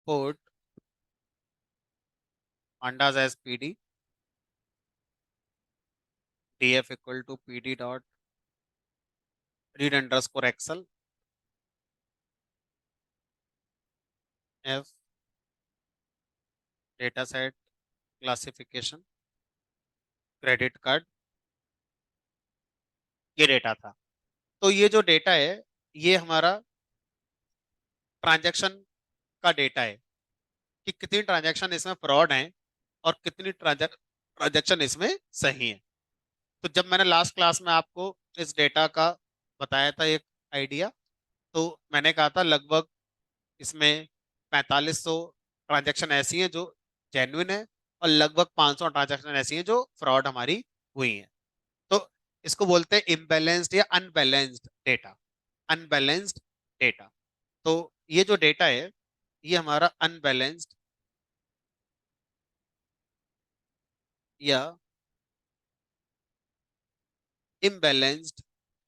put pandas as pd, df equal to pd dot read underscore excel, f data set classification credit card, ये data था। तो ये जो data है ये हमारा ट्रांजैक्शन का डेटा है कि कितनी ट्रांजैक्शन इसमें फ्रॉड हैं और कितनी ट्रांजैक्शन इसमें सही है। तो जब मैंने लास्ट क्लास में आपको इस डेटा का बताया था एक आइडिया, तो मैंने कहा था लगभग इसमें 4500 ट्रांजैक्शन ऐसी हैं जो जेन्युइन है और लगभग 500 ट्रांजैक्शन ऐसी हैं जो फ्रॉड हमारी हुई हैं। तो इसको बोलते हैं इम्बैलेंस्ड या अनबैलेंस्ड डेटा। Unbalanced data. तो ये जो डेटा है ये हमारा अनबैलेंस्ड या इम्बैलेंस्ड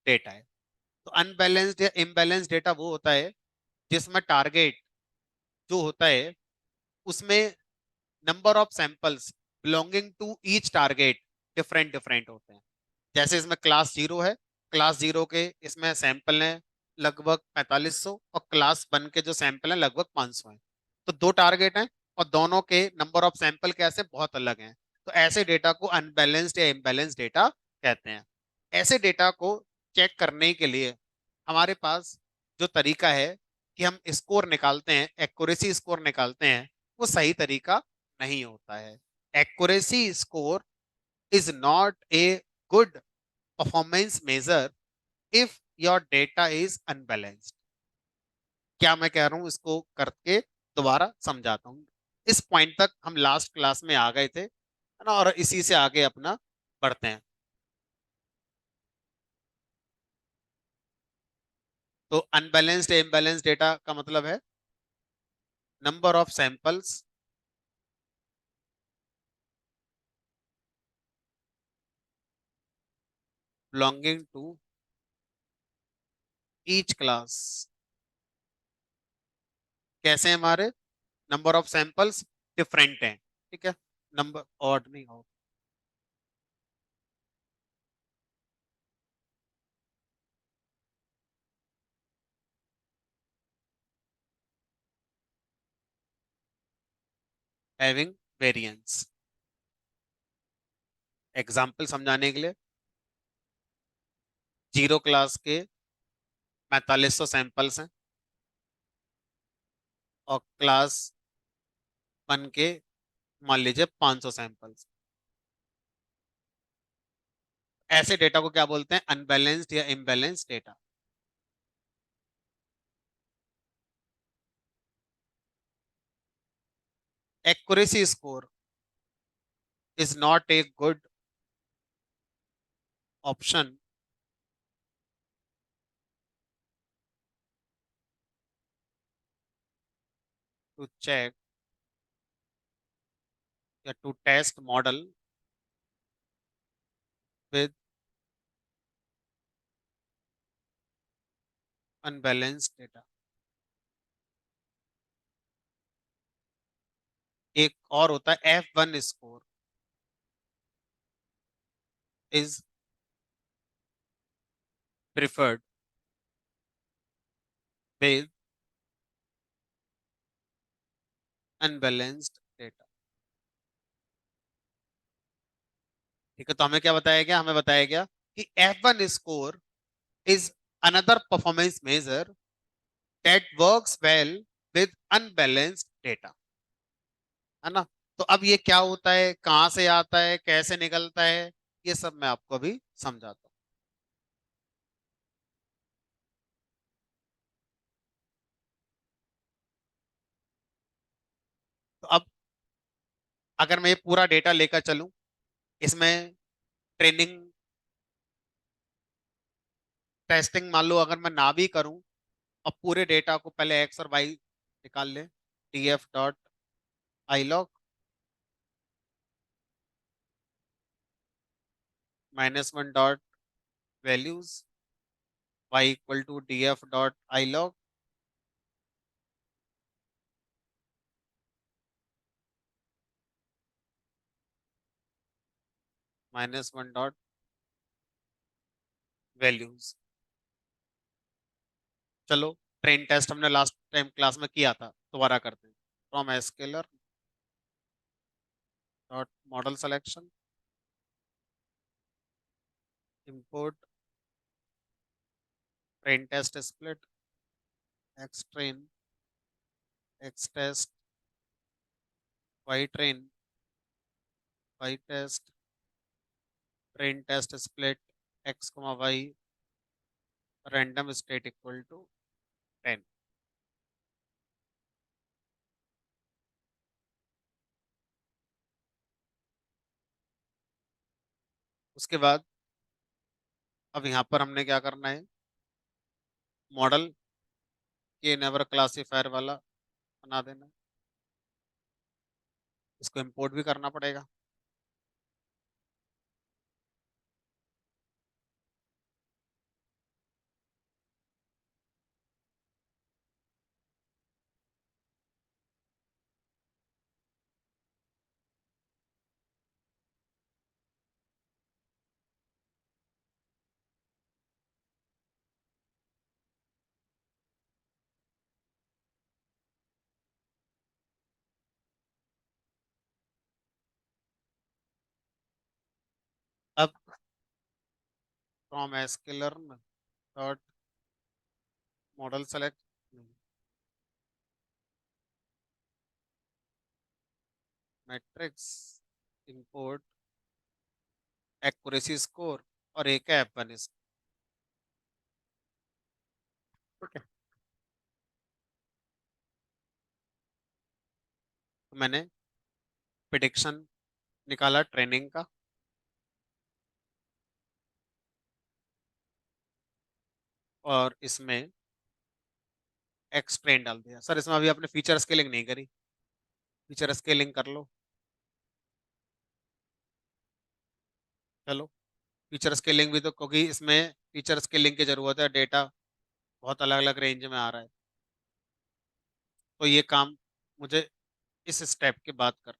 डेटा है। तो अनबैलेंस्ड या इम्बैलेंस्ड डेटा वो होता है जिसमें टारगेट जो होता है उसमें number of samples belonging to each target different different होते हैं। जैसे इसमें क्लास जीरो है, क्लास जीरो के इसमें सैंपल हैं लगभग 4500 और क्लास वन के जो सैंपल हैं लगभग 500 हैं। तो दो टारगेट हैं और दोनों के नंबर ऑफ सैंपल कैसे बहुत अलग हैं। तो ऐसे डेटा को अनबैलेंस्ड या इम्बैलेंस्ड डेटा कहते हैं। ऐसे डेटा को चेक करने के लिए हमारे पास जो तरीका है कि हम स्कोर निकालते हैं, एक्यूरेसी स्कोर निकालते हैं, वो सही तरीका नहीं होता है। Accuracy score is not a good performance measure if your data is unbalanced. क्या मैं कह रहा हूं इसको करके दोबारा समझाता हूँ। इस पॉइंट तक हम लास्ट क्लास में आ गए थे, है ना, और इसी से आगे अपना बढ़ते हैं। तो अनबैलेंस्ड इम्बैलेंस्ड डेटा का मतलब है number of samples belonging to each class. कैसे हैं हमारे नंबर ऑफ सैंपल्स डिफरेंट हैं, ठीक है, नंबर ऑड नहीं हो। Having variance. एग्जाम्पल समझाने के लिए, जीरो क्लास के 4500 सैंपल्स हैं और क्लास वन के मान लीजिए 500 सैंपल्स। ऐसे डेटा को क्या बोलते हैं? अनबैलेंस्ड या imbalanced data. Accuracy score is not a good option to check या to test model with unbalanced data. एक और होता है F1 score is preferred with unbalanced data. ठीक है, तो हमें क्या बताया गया? हमें बताया गया कि F1 score is another performance measure that works well with unbalanced data, है ना। तो अब ये क्या होता है, कहाँ से आता है, कैसे निकलता है, ये सब मैं आपको अभी समझाता हूँ। तो अब अगर मैं ये पूरा डेटा लेकर चलूं, इसमें ट्रेनिंग टेस्टिंग मान लो अगर मैं ना भी करूं, और पूरे डेटा को पहले एक्स और वाई निकाल ले, T F dot I loc -1 dot values y, equal to D F dot I loc -1 dot values. चलो, ट्रेन टेस्ट हमने लास्ट टाइम क्लास में किया था, दोबारा करते हैं। From sklearn dot model selection import train test split X train X test y test train test split X comma y random state equal to 10। उसके बाद अब यहाँ पर हमने क्या करना है, मॉडल के नेवर क्लासीफायर वाला बना देना है। इसको इंपोर्ट भी करना पड़ेगा। अब from sklearn dot model select metrics import accuracy score और एक है F1 इसको। ठीक है, तो मैंने प्रिडिक्शन निकाला ट्रेनिंग का और इसमें एक्स ट्रेन डाल दिया। सर इसमें अभी आपने फीचर स्केलिंग नहीं करी, फीचर स्केलिंग कर लो। चलो, फीचर स्केलिंग भी, तो क्योंकि इसमें फीचर स्केलिंग की जरूरत है, डेटा बहुत अलग अलग रेंज में आ रहा है, तो ये काम मुझे इस स्टेप के बाद कर।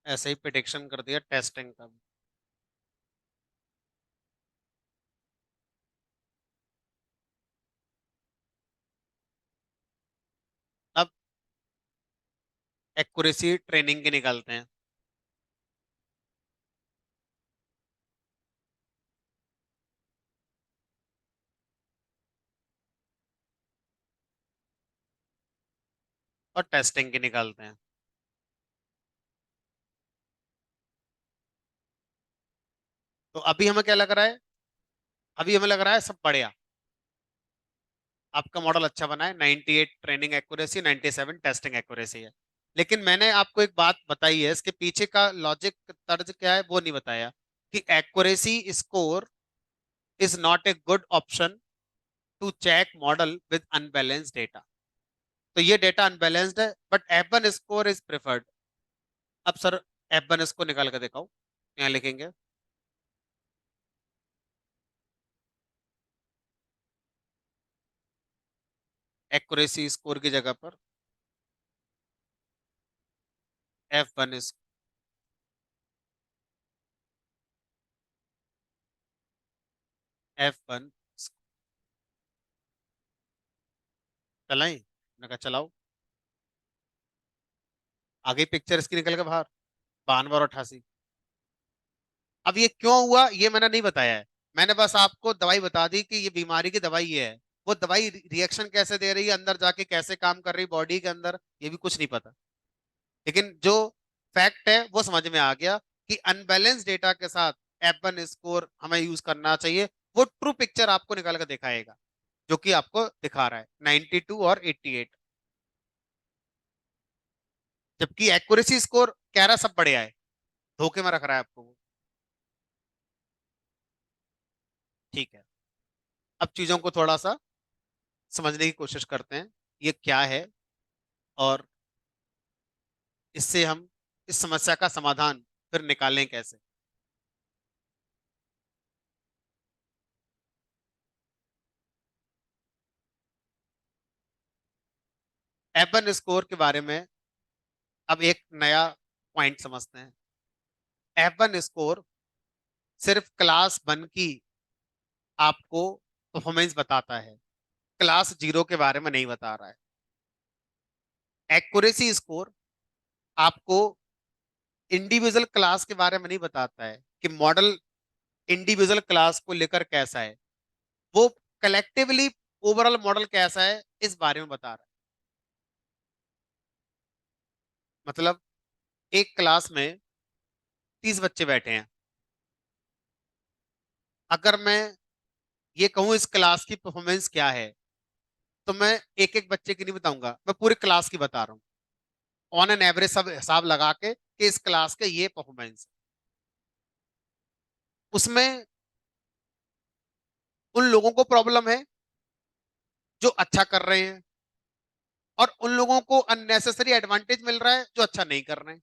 ऐसे ही प्रिडिक्शन कर दिया टेस्टिंग का भी। अब एक्यूरेसी ट्रेनिंग के निकालते हैं। और टेस्टिंग के निकालते हैं। तो अभी हमें क्या लग रहा है, अभी हमें लग रहा है सब बढ़िया, आपका मॉडल अच्छा बना है, 98 ट्रेनिंग एक्यूरेसी, 97 टेस्टिंग एक्यूरेसी है। लेकिन मैंने आपको एक बात बताई है, इसके पीछे का लॉजिक तर्ज क्या है वो नहीं बताया, कि accuracy score is not a good option to check model with unbalanced data. तो ये डेटा अनबैलेंस्ड है, but F1 score is preferred. अब सर F1 इसको निकाल कर दिखाओ, यहाँ लिखेंगे एक्यूरेसी स्कोर की जगह पर F1 इस F1 चलाएं। मैंने कहा चलाओ, आगे पिक्चर इसकी निकल के बाहर 52 और 88। अब ये क्यों हुआ ये मैंने नहीं बताया है, मैंने बस आपको दवाई बता दी कि ये बीमारी की दवाई ये है, वो दवाई रिएक्शन कैसे दे रही है, अंदर जाके कैसे काम कर रही बॉडी के अंदर, ये भी कुछ नहीं पता। लेकिन जो फैक्ट है वो समझ में आ गया कि अनबैलेंस डेटा के साथ एपन स्कोर हमें यूज करना चाहिए। वो ट्रू पिक्चर आपको निकाल कर दिखाएगा, जो कि आपको दिखा रहा है 92 और 88। जबकि एक्यूरेसी स्कोर कह रहा है सब बढ़िया है, धोखे में रख रहा है आपको वो। ठीक है, अब चीजों को थोड़ा सा समझने की कोशिश करते हैं, ये क्या है और इससे हम इस समस्या का समाधान फिर निकालें कैसे। एबन स्कोर के बारे में अब एक नया पॉइंट समझते हैं। एबन स्कोर सिर्फ क्लास वन की आपको परफॉर्मेंस बताता है, क्लास जीरो के बारे में नहीं बता रहा है। एक्यूरेसी स्कोर आपको इंडिविजुअल क्लास के बारे में नहीं बताता है कि मॉडल इंडिविजुअल क्लास को लेकर कैसा है, वो कलेक्टिवली ओवरऑल मॉडल कैसा है इस बारे में बता रहा है। मतलब एक क्लास में 30 बच्चे बैठे हैं, अगर मैं ये कहूं इस क्लास की परफॉर्मेंस क्या है, तो मैं एक एक बच्चे की नहीं बताऊंगा, मैं पूरी क्लास की बता रहा हूँ, ऑन एन एवरेज सब हिसाब लगा के कि इस क्लास के ये परफॉर्मेंस। उसमें उन लोगों को प्रॉब्लम है जो अच्छा कर रहे हैं, और उन लोगों को अननेसेसरी एडवांटेज मिल रहा है जो अच्छा नहीं कर रहे हैं।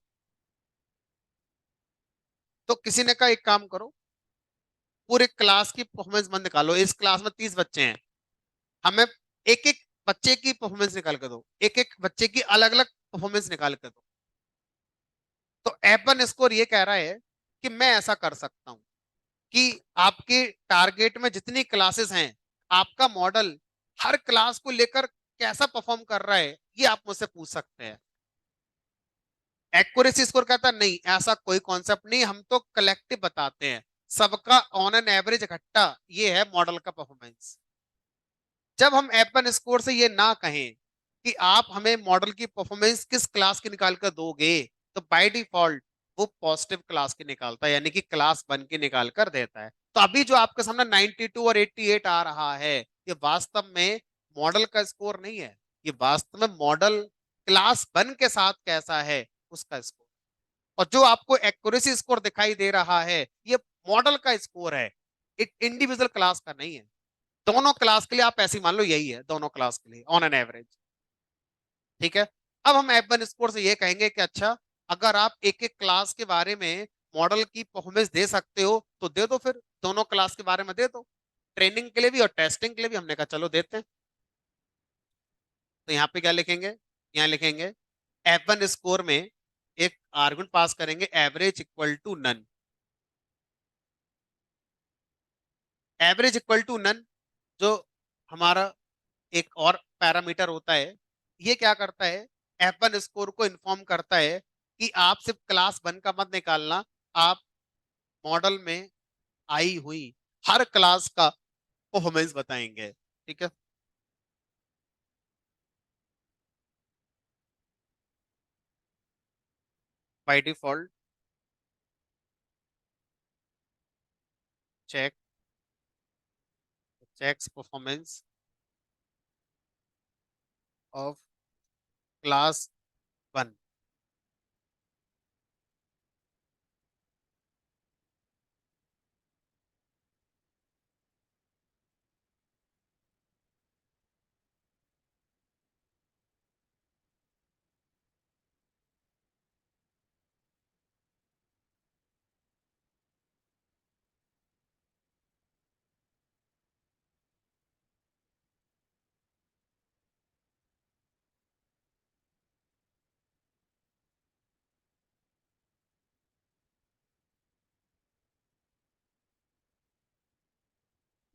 तो किसी ने कहा एक काम करो, पूरे क्लास की परफॉर्मेंस मत निकालो, इस क्लास में 30 बच्चे हैं, हमें एक एक बच्चे की परफॉर्मेंस निकाल कर दो, एक एक बच्चे की अलग अलग परफॉर्मेंस निकाल कर दो। तो एपन स्कोर ये कह रहा है कि मैं ऐसा कर सकता हूं कि आपके टारगेट में जितनी क्लासेस हैं, आपका मॉडल हर क्लास को लेकर कैसा परफॉर्म कर रहा है ये आप मुझसे पूछ सकते हैं। एक्यूरेसी स्कोर कहता नहीं, ऐसा कोई कॉन्सेप्ट नहीं, हम तो कलेक्टिव बताते हैं, सबका ऑन एन एवरेज इकट्ठा ये है मॉडल का परफॉर्मेंस। जब हम एपन स्कोर से ये ना कहें कि आप हमें मॉडल की परफॉर्मेंस किस क्लास की निकाल कर दोगे, तो बाय डिफॉल्ट वो पॉजिटिव क्लास की निकालता है, यानी कि क्लास वन की निकाल कर देता है। तो अभी जो आपके सामने 92 और 88 आ रहा है, ये वास्तव में मॉडल का स्कोर नहीं है, ये वास्तव में मॉडल क्लास वन के साथ कैसा है उसका स्कोर। और जो आपको एक्यूरेसी स्कोर दिखाई दे रहा है ये मॉडल का स्कोर है, एक इंडिविजुअल क्लास का नहीं है। दोनों क्लास के लिए आप ऐसे मान लो यही है, दोनों क्लास के लिए ऑन एन एवरेज। ठीक है, अब हम एफ1 स्कोर से ये कहेंगे कि अच्छा, अगर आप एक एक क्लास के बारे में मॉडल की परफॉर्मेंस दे सकते हो तो दे दो, फिर दोनों क्लास के बारे में दे दो, ट्रेनिंग के लिए भी और टेस्टिंग के लिए भी। हमने कहा चलो देते हैं। तो यहाँ पे क्या लिखेंगे, यहाँ लिखेंगे एफ1 स्कोर में एक आर्गुमेंट पास करेंगे, average equal to none. Average equal to none जो हमारा एक और पैरामीटर होता है, ये क्या करता है, एफ1 स्कोर को इन्फॉर्म करता है कि आप सिर्फ क्लास वन का मत निकालना, आप मॉडल में आई हुई हर क्लास का परफॉर्मेंस बताएंगे। ठीक है, by default check checks performance of class one.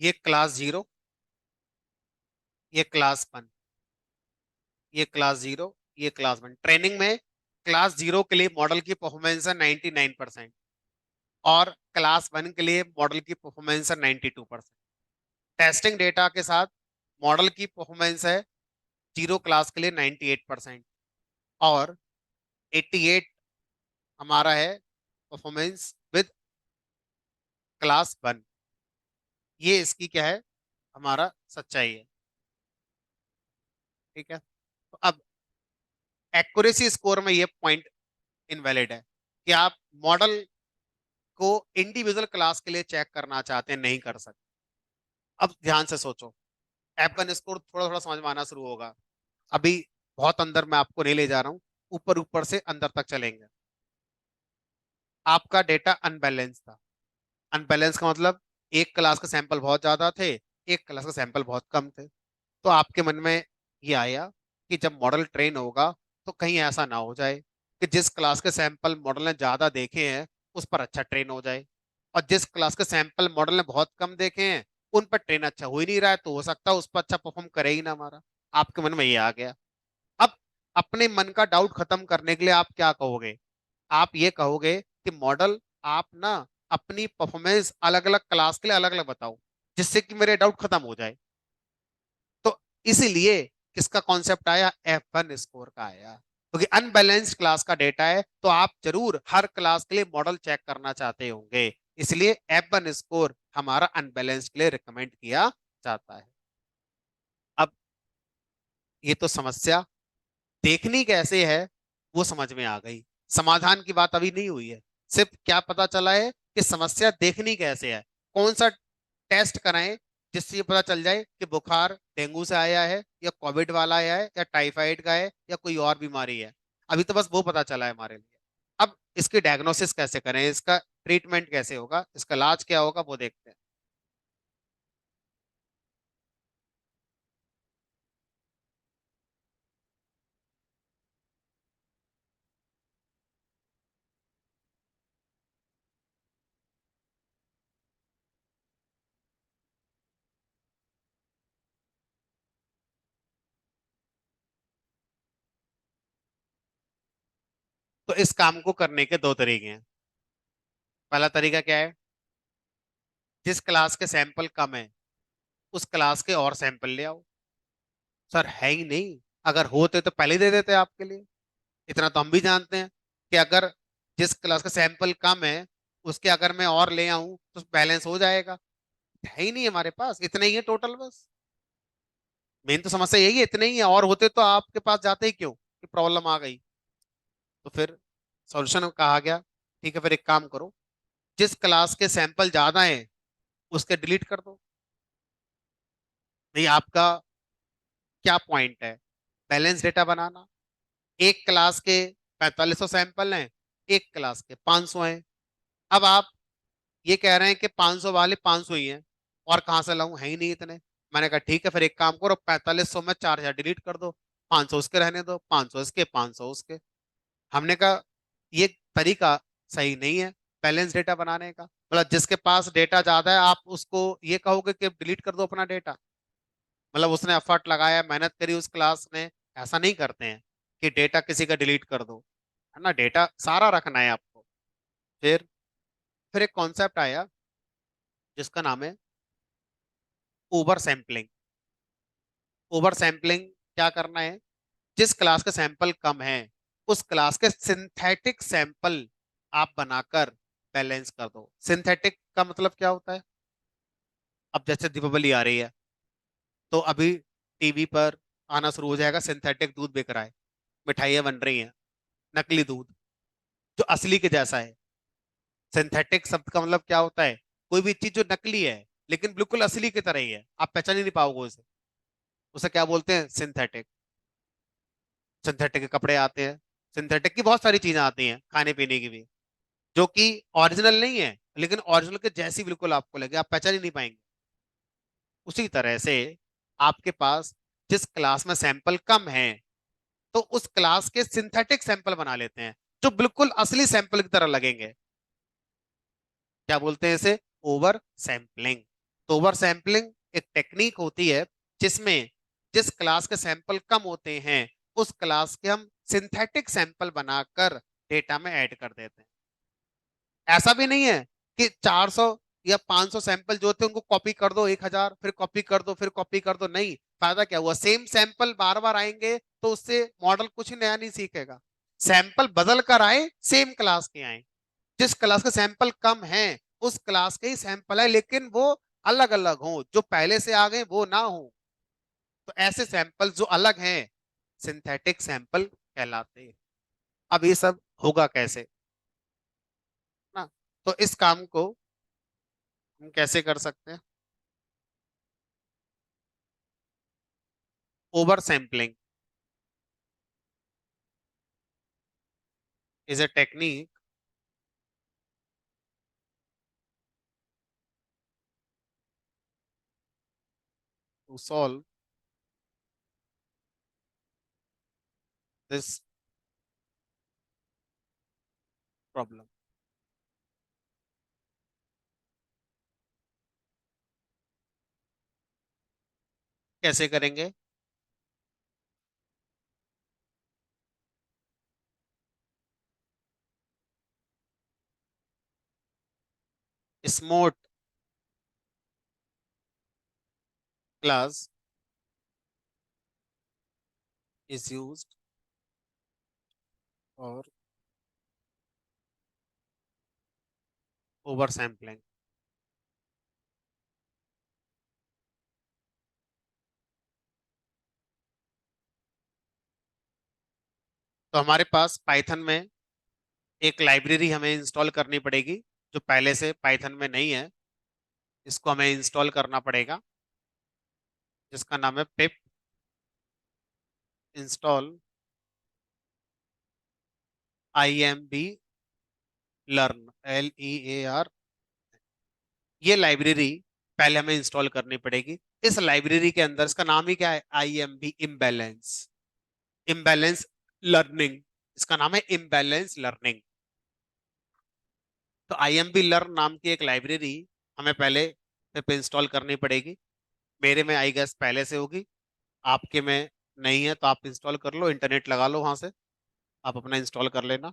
ये क्लास जीरो, ये क्लास वन, ये क्लास जीरो, ये क्लास वन। ट्रेनिंग में क्लास जीरो के लिए मॉडल की परफॉर्मेंस है 99%, और क्लास वन के लिए मॉडल की परफॉर्मेंस है 92%। टेस्टिंग डेटा के साथ मॉडल की परफॉर्मेंस है जीरो क्लास के लिए 98% और 88 हमारा है परफॉर्मेंस विद क्लास 1। ये इसकी क्या है, हमारा सच्चाई है। ठीक है, तो अब एक्यूरेसी स्कोर में ये पॉइंट इनवैलिड है कि आप मॉडल को इंडिविजुअल क्लास के लिए चेक करना चाहते हैं, नहीं कर सकते। अब ध्यान से सोचो, ऐप का स्कोर थोड़ा थोड़ा समझ में आना शुरू होगा। अभी बहुत अंदर मैं आपको नहीं ले जा रहा हूँ, ऊपर ऊपर से अंदर तक चलेंगे। आपका डेटा अनबैलेंस था। अनबैलेंस का मतलब एक क्लास के सैंपल बहुत ज्यादा थे, एक क्लास के सैंपल बहुत कम थे। तो आपके मन में ये आया कि जब मॉडल ट्रेन होगा तो कहीं ऐसा ना हो जाए कि जिस क्लास के सैंपल मॉडल ने ज्यादा देखे हैं उस पर अच्छा ट्रेन हो जाए, और जिस क्लास के सैंपल मॉडल ने बहुत कम देखे हैं उन पर ट्रेन अच्छा हो ही नहीं रहा है, तो हो सकता है उस पर अच्छा परफॉर्म करे ही ना हमारा। आपके मन में ये आ गया। अब अपने मन का डाउट खत्म करने के लिए आप क्या कहोगे? आप ये कहोगे कि मॉडल आप ना अपनी परफॉर्मेंस अलग अलग क्लास के लिए अलग अलग बताओ, जिससे कि मेरे डाउट खत्म हो जाए। तो इसीलिए किसका कॉन्सेप्ट आया, F1 स्कोर का आया, क्योंकि अनबैलेंस्ड क्लास का डेटा है तो आप जरूर हर क्लास के लिए मॉडल चेक करना चाहते होंगे। इसलिए F1 स्कोर हमारा अनबैलेंस्ड के लिए रिकमेंड किया जाता है। अब ये तो समस्या देखनी कैसे है वो समझ में आ गई, समाधान की बात अभी नहीं हुई है। सिर्फ क्या पता चला है कि समस्या देखनी कैसे है, कौन सा टेस्ट कराएं जिससे ये पता चल जाए कि बुखार डेंगू से आया है या कोविड वाला आया है या टाइफाइड का है या कोई और बीमारी है। अभी तो बस वो पता चला है हमारे लिए। अब इसकी डायग्नोसिस कैसे करें, इसका ट्रीटमेंट कैसे होगा, इसका इलाज क्या होगा, वो देखते हैं। तो इस काम को करने के दो तरीके हैं। पहला तरीका क्या है, जिस क्लास के सैंपल कम है उस क्लास के और सैंपल ले आओ। सर है ही नहीं, अगर होते तो पहले ही दे देते आपके लिए। इतना तो हम भी जानते हैं कि अगर जिस क्लास का सैंपल कम है उसके अगर मैं और ले आऊं तो बैलेंस हो जाएगा। है ही नहीं हमारे पास, इतने ही है टोटल बस। मेन तो समस्या यही है, इतने ही है, और होते तो आपके पास जाते ही क्यों कि प्रॉब्लम आ गई। तो फिर सॉल्यूशन कहा गया, ठीक है फिर एक काम करो, जिस क्लास के सैंपल ज्यादा हैं उसके डिलीट कर दो। नहीं, आपका क्या पॉइंट है, बैलेंस डेटा बनाना। एक क्लास के 4500 सैंपल हैं, एक क्लास के 500 हैं। अब आप ये कह रहे हैं कि 500 वाले 500 ही हैं, और कहाँ से लाऊं, है ही नहीं इतने। मैंने कहा ठीक है फिर एक काम करो, 4500 में 4000 डिलीट कर दो, 500 उसके रहने दो, 500 इसके, 500 उसके। हमने कहा ये तरीका सही नहीं है बैलेंस डेटा बनाने का। मतलब जिसके पास डेटा ज्यादा है आप उसको ये कहोगे कि डिलीट कर दो अपना डेटा, मतलब उसने एफर्ट लगाया, मेहनत करी उस क्लास ने। ऐसा नहीं करते हैं कि डेटा किसी का डिलीट कर दो, है ना, डेटा सारा रखना है आपको। फिर एक कॉन्सेप्ट आया जिसका नाम है ओवर सैंपलिंग। ओवर सैंपलिंग क्या करना है, जिस क्लास के सैंपल कम है उस क्लास के सिंथेटिक सैंपल आप बनाकर बैलेंस कर दो। सिंथेटिक का मतलब क्या होता है, अब जैसे दीपावली आ रही है तो अभी टीवी पर आना शुरू हो जाएगा सिंथेटिक दूध बिक रहा है, मिठाइयाँ बन रही हैं नकली दूध जो असली के जैसा है। सिंथेटिक शब्द का मतलब क्या होता है, कोई भी चीज जो नकली है लेकिन बिल्कुल असली की तरह ही है, आप पहचान ही नहीं पाओगे उसे। उसे क्या बोलते हैं, सिंथेटिक। सिंथेटिक के कपड़े आते हैं, सिंथेटिक की बहुत सारी चीजें आती हैं खाने पीने की भी, जो कि ओरिजिनल नहीं है लेकिन ओरिजिनल के जैसी बिल्कुल आपको लगे, आप पहचान ही नहीं पाएंगे। उसी तरह से आपके पास जिस क्लास में सैंपल कम है तो उस क्लास के सिंथेटिक सैंपल बना लेते हैं जो बिल्कुल असली सैंपल की तरह लगेंगे। क्या बोलते हैं इसे, ओवर सैंपलिंग। तो ओवर सैंपलिंग एक टेक्निक होती है जिसमें जिस क्लास के सैंपल कम होते हैं उस क्लास के हम सिंथेटिक सैंपल बनाकर डेटा में ऐड कर देते हैं। ऐसा भी नहीं है कि 400 या 500 सैंपल जो थे उनको कॉपी कर दो 1000, फिर कॉपी कर दो, फिर कॉपी कर दो, नहीं। फायदा क्या हुआ? सेम सैंपल बार बार आएंगे तो उससे मॉडल कुछ नया नहीं सीखेगा। सैंपल बदल कर आए, सेम क्लास के आए, जिस क्लास के सैंपल कम है उस क्लास के ही सैंपल है, लेकिन वो अलग अलग हो, जो पहले से आ गए वो ना हो। तो ऐसे सैंपल जो अलग हैं सिंथेटिक सैंपल कहलाते हैं। अब ये सब होगा कैसे ना? तो इस काम को हम कैसे कर सकते हैं? Over sampling is a technique to solve this problem. कैसे करेंगे? स्मोट क्लास इज यूज्ड और ओवर सैम्पलिंग। तो हमारे पास पाइथन में एक लाइब्रेरी हमें इंस्टॉल करनी पड़ेगी जो पहले से पाइथन में नहीं है। इसको हमें इंस्टॉल करना पड़ेगा, जिसका नाम है पिप इंस्टॉल IMB लर्न, LEAR। ये लाइब्रेरी पहले हमें इंस्टॉल करनी पड़ेगी। इस लाइब्रेरी के अंदर इसका नाम ही क्या है? IMB imbalance, imbalance learning. इसका नाम है इम्बैलेंस लर्निंग। तो IMB लर्न नाम की एक लाइब्रेरी हमें पहले पिप इंस्टॉल करनी पड़ेगी। मेरे में आई गेस पहले से होगी, आपके में नहीं है तो आप इंस्टॉल कर लो, इंटरनेट लगा लो वहां से, आप अपना इंस्टॉल कर लेना।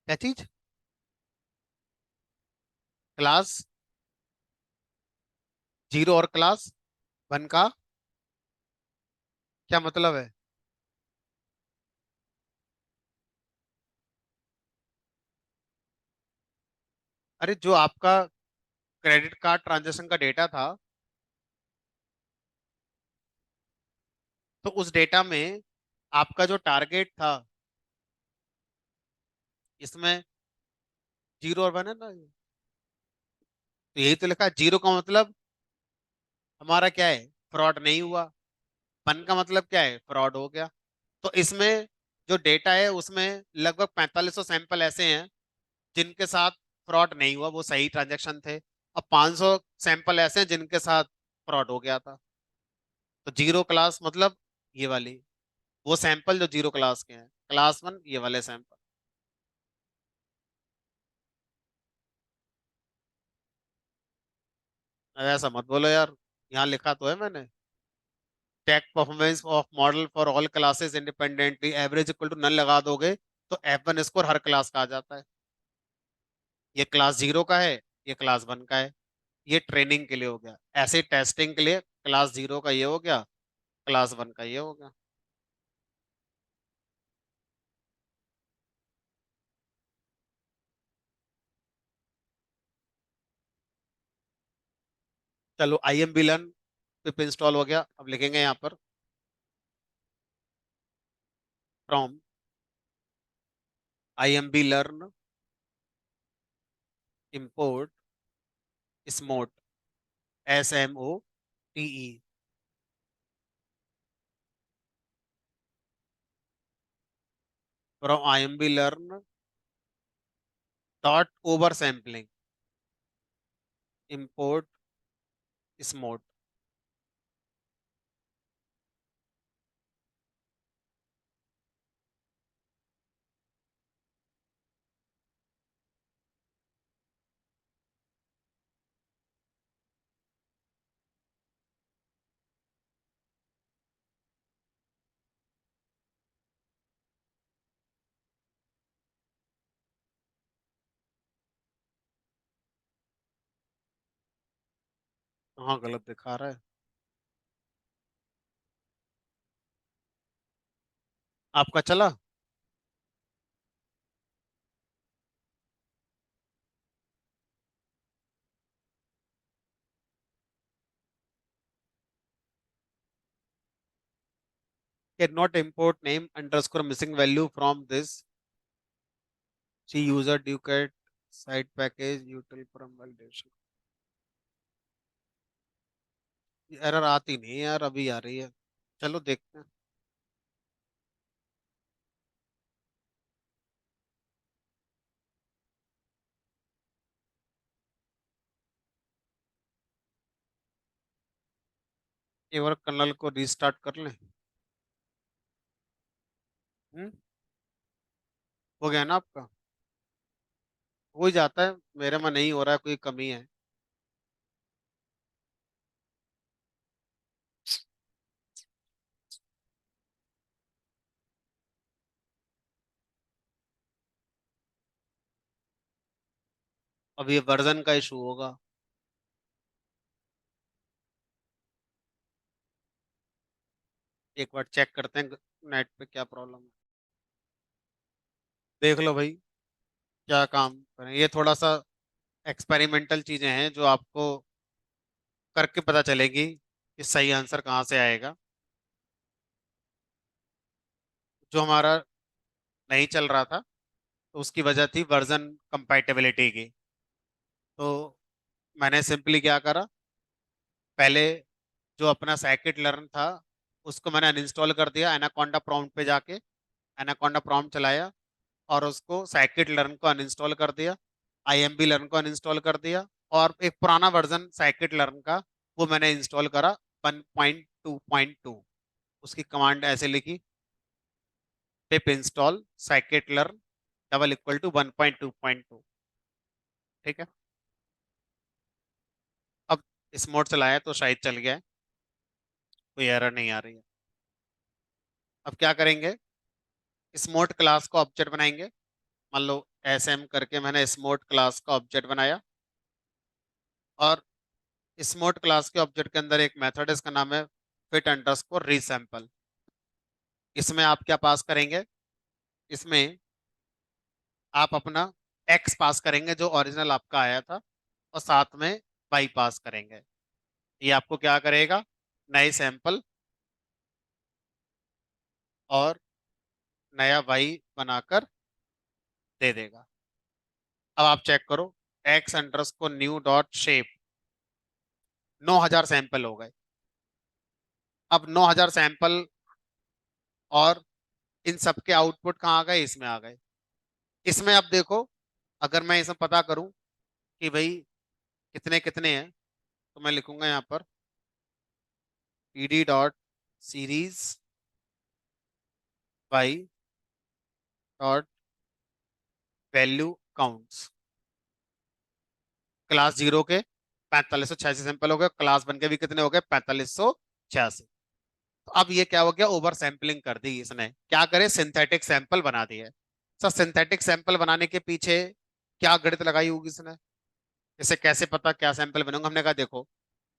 क्या चीज? क्लास जीरो और क्लास वन का क्या मतलब है? अरे जो आपका क्रेडिट कार्ड ट्रांजैक्शन का डेटा था, तो उस डेटा में आपका जो टारगेट था, इसमें जीरो और वन है ना? तो यही तो लिखा है, जीरो का मतलब हमारा क्या है? फ्रॉड नहीं हुआ। वन का मतलब क्या है? फ्रॉड हो गया। तो इसमें जो डेटा है उसमें लगभग 4500 सैंपल ऐसे हैं जिनके साथ फ्रॉड नहीं हुआ, वो सही ट्रांजैक्शन थे। अब 500 सैंपल ऐसे हैं जिनके साथ फ्रॉड हो गया था। तो जीरो क्लास मतलब ये वाली, वो सैंपल जो जीरो क्लास के हैं, क्लास वन ये वाले सैंपल। अरे ऐसा मत बोलो यार, यहाँ लिखा तो है मैंने, check performance of model for all classes independently, average equal to none लगा दोगे तो F1 स्कोर हर क्लास का आ जाता है। ये क्लास जीरो का है, ये क्लास वन का है। ये ट्रेनिंग के लिए हो गया, ऐसे टेस्टिंग के लिए क्लास जीरो का ये हो गया, क्लास वन का ये हो गया। चलो IMB लर्न पिप इंस्टॉल हो गया। अब लिखेंगे यहाँ पर from IMB learn import SMOTE, SMOTE, from IMB learn dot over sampling import SMOTE. हाँ गलत दिखा रहा है। आपका चला। Can not import name underscore missing value from this C user ducat site package util from validation. Error आती नहीं है यार, अभी आ रही है। चलो देखते हैं। एक बार कर्नल को रीस्टार्ट कर लें। हम्म, हो गया ना आपका? हो ही जाता है, मेरे में नहीं हो रहा है, कोई कमी है। अब ये वर्जन का इशू होगा। एक बार चेक करते हैं नेट पे क्या प्रॉब्लम है। देख लो भाई, क्या काम करें। ये थोड़ा सा एक्सपेरिमेंटल चीजें हैं जो आपको करके पता चलेगी कि सही आंसर कहाँ से आएगा। जो हमारा नहीं चल रहा था, तो उसकी वजह थी वर्जन कंपैटिबिलिटी की। तो मैंने सिंपली क्या करा, पहले जो अपना साइकिट लर्न था उसको मैंने अनइंस्टॉल कर दिया, एनाकोंडा प्रॉम्प्ट पे जाके एनाकोंडा प्रॉम्प्ट चलाया और उसको साइकिट लर्न को अनइंस्टॉल कर दिया, आईएमबी लर्न को अनइंस्टॉल कर दिया, और एक पुराना वर्जन साइकिट लर्न का वो मैंने इंस्टॉल करा 1.2.2। उसकी कमांड ऐसे लिखी, pip install scikit learn double equal to 1.2.2। ठीक है। अब इस मोड चलाया तो शायद चल गया है, कोई एरर नहीं आ रही है। अब क्या करेंगे, स्मोट क्लास का ऑब्जेक्ट बनाएंगे। मान लो एस एम करके मैंने स्मोट क्लास का ऑब्जेक्ट बनाया, और स्मोट क्लास के ऑब्जेक्ट के अंदर एक मेथड है, इसका नाम है फिट अंडरस्कोर रीसैंपल। इसमें आप क्या पास करेंगे, इसमें आप अपना एक्स पास करेंगे जो ओरिजिनल आपका आया था, और साथ में वाई पास करेंगे। ये आपको क्या करेगा, नए सैंपल और नया वाई बनाकर दे देगा। अब आप चेक करो, x underscore new dot shape, 9,000 sample हो गए। अब 9,000 सैंपल, और इन सबके आउटपुट कहाँ आ गए, इसमें आ गए। इसमें अब देखो, अगर मैं इसमें पता करूं कि भाई कितने कितने हैं, तो मैं लिखूंगा यहाँ पर ED dot series by dot value counts. Class zero के 4586 सैंपल हो गए, क्लास वन के भी कितने हो गए, 4586। तो अब ये क्या हो गया, ओवर सैंपलिंग कर दी इसने, क्या करे, सिंथेटिक सैंपल बना दिए। सर सिंथेटिक सैंपल बनाने के पीछे क्या गणित लगाई होगी इसने, इसे कैसे पता क्या सैंपल बनूंगा। हमने कहा देखो,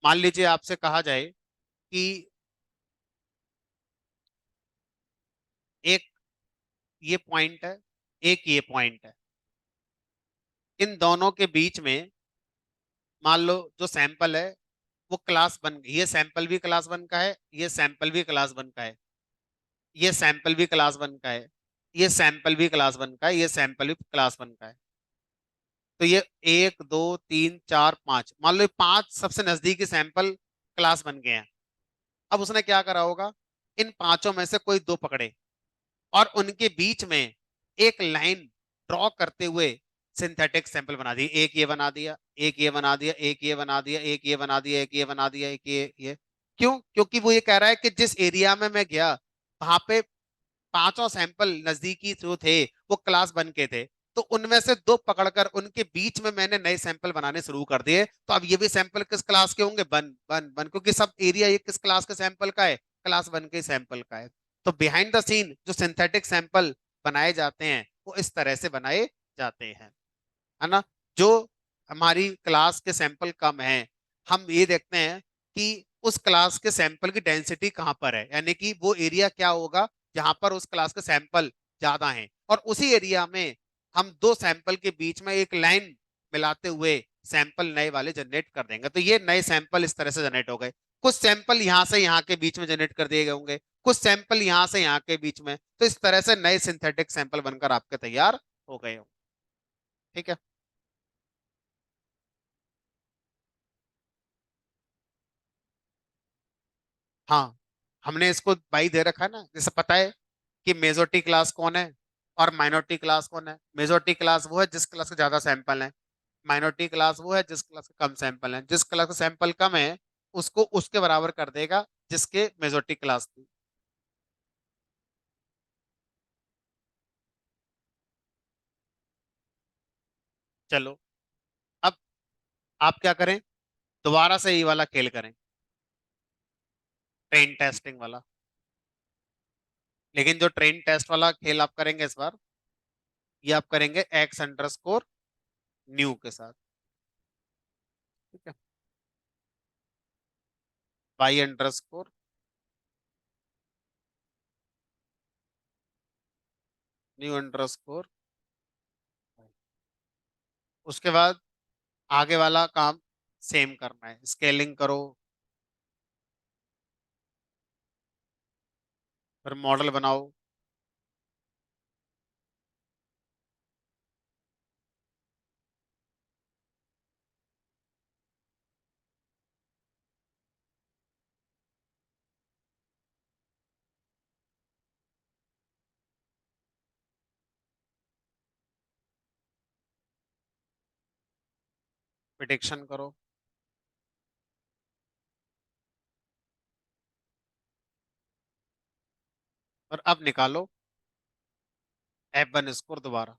मान लीजिए आपसे कहा जाए कि एक ये पॉइंट है, एक ये पॉइंट है, इन दोनों के बीच में मान लो जो सैंपल है वो क्लास वन, ये सैंपल भी क्लास वन का है, ये सैंपल भी क्लास वन का है, ये सैंपल भी क्लास वन का है, ये सैंपल भी क्लास वन का है, ये सैंपल भी क्लास वन का है। तो ये एक दो तीन चार पांच, मान लो ये पांच सबसे नजदीकी सैंपल क्लास बन गए हैं। अब उसने क्या करा होगा, इन पांचों में से कोई दो पकड़े और उनके बीच में एक लाइन ड्रॉ करते हुए सिंथेटिक सैंपल बना दी। एक ये बना दिया, एक ये बना दिया, एक ये बना दिया, एक ये बना दिया, एक ये बना दिया, एक ये। क्यों? क्योंकि वो ये कह रहा है कि जिस एरिया में मैं गया वहां पे पांचों सैंपल नजदीकी जो थे वो क्लास वन के थे, तो उनमें से दो पकड़कर उनके बीच में मैंने नए सैंपल बनाने शुरू कर दिए। तो अब ये भी सैंपल किस क्लास के होंगे, वन वन वन, क्योंकि सब एरिया ये किस क्लास के सैंपल का है, क्लास वन के सैंपल का है। तो बिहाइंड द सीन जो सिंथेटिक सैंपल बनाए जाते हैं वो इस तरह से बनाए जाते हैं, है ना। जो हमारी क्लास के सैंपल कम है, हम ये देखते हैं कि उस क्लास के सैंपल की डेंसिटी कहाँ पर है, यानी कि वो एरिया क्या होगा जहां पर उस क्लास के सैंपल ज्यादा हैं, और उसी एरिया में हम दो सैंपल के बीच में एक लाइन मिलाते हुए सैंपल नए वाले जनरेट कर देंगे। तो ये नए सैंपल इस तरह से जनरेट हो गए। कुछ सैंपल यहाँ से यहाँ के बीच में जनरेट कर दिए गए होंगे, कुछ सैंपल यहाँ से यहाँ के बीच में, तो इस तरह से नए सिंथेटिक सैंपल बनकर आपके तैयार हो गए होंगे। ठीक है। हाँ, हमने इसको बाई दे रखा है ना, जैसे पता है कि मेजोरिटी क्लास कौन है और माइनॉरिटी क्लास कौन है। मेजोरिटी क्लास वो है जिस क्लास के ज्यादा सैंपल हैं, माइनॉरिटी क्लास वो है जिस क्लास के कम सैंपल हैं। जिस क्लास के सैंपल कम है उसको उसके बराबर कर देगा जिसके मेजोरिटी क्लास थी। चलो, अब आप क्या करें, दोबारा से ये वाला खेल करें, ट्रेन टेस्टिंग वाला। लेकिन जो ट्रेन टेस्ट वाला खेल आप करेंगे इस बार, ये आप करेंगे एक्स अंडर स्कोर न्यू के साथ। ठीक है, y underscore new underscore. उसके बाद आगे वाला काम सेम करना है, स्केलिंग करो, फिर मॉडल बनाओ। प्रिडिक्शन करो, और अब निकालो F1 स्कोर दोबारा।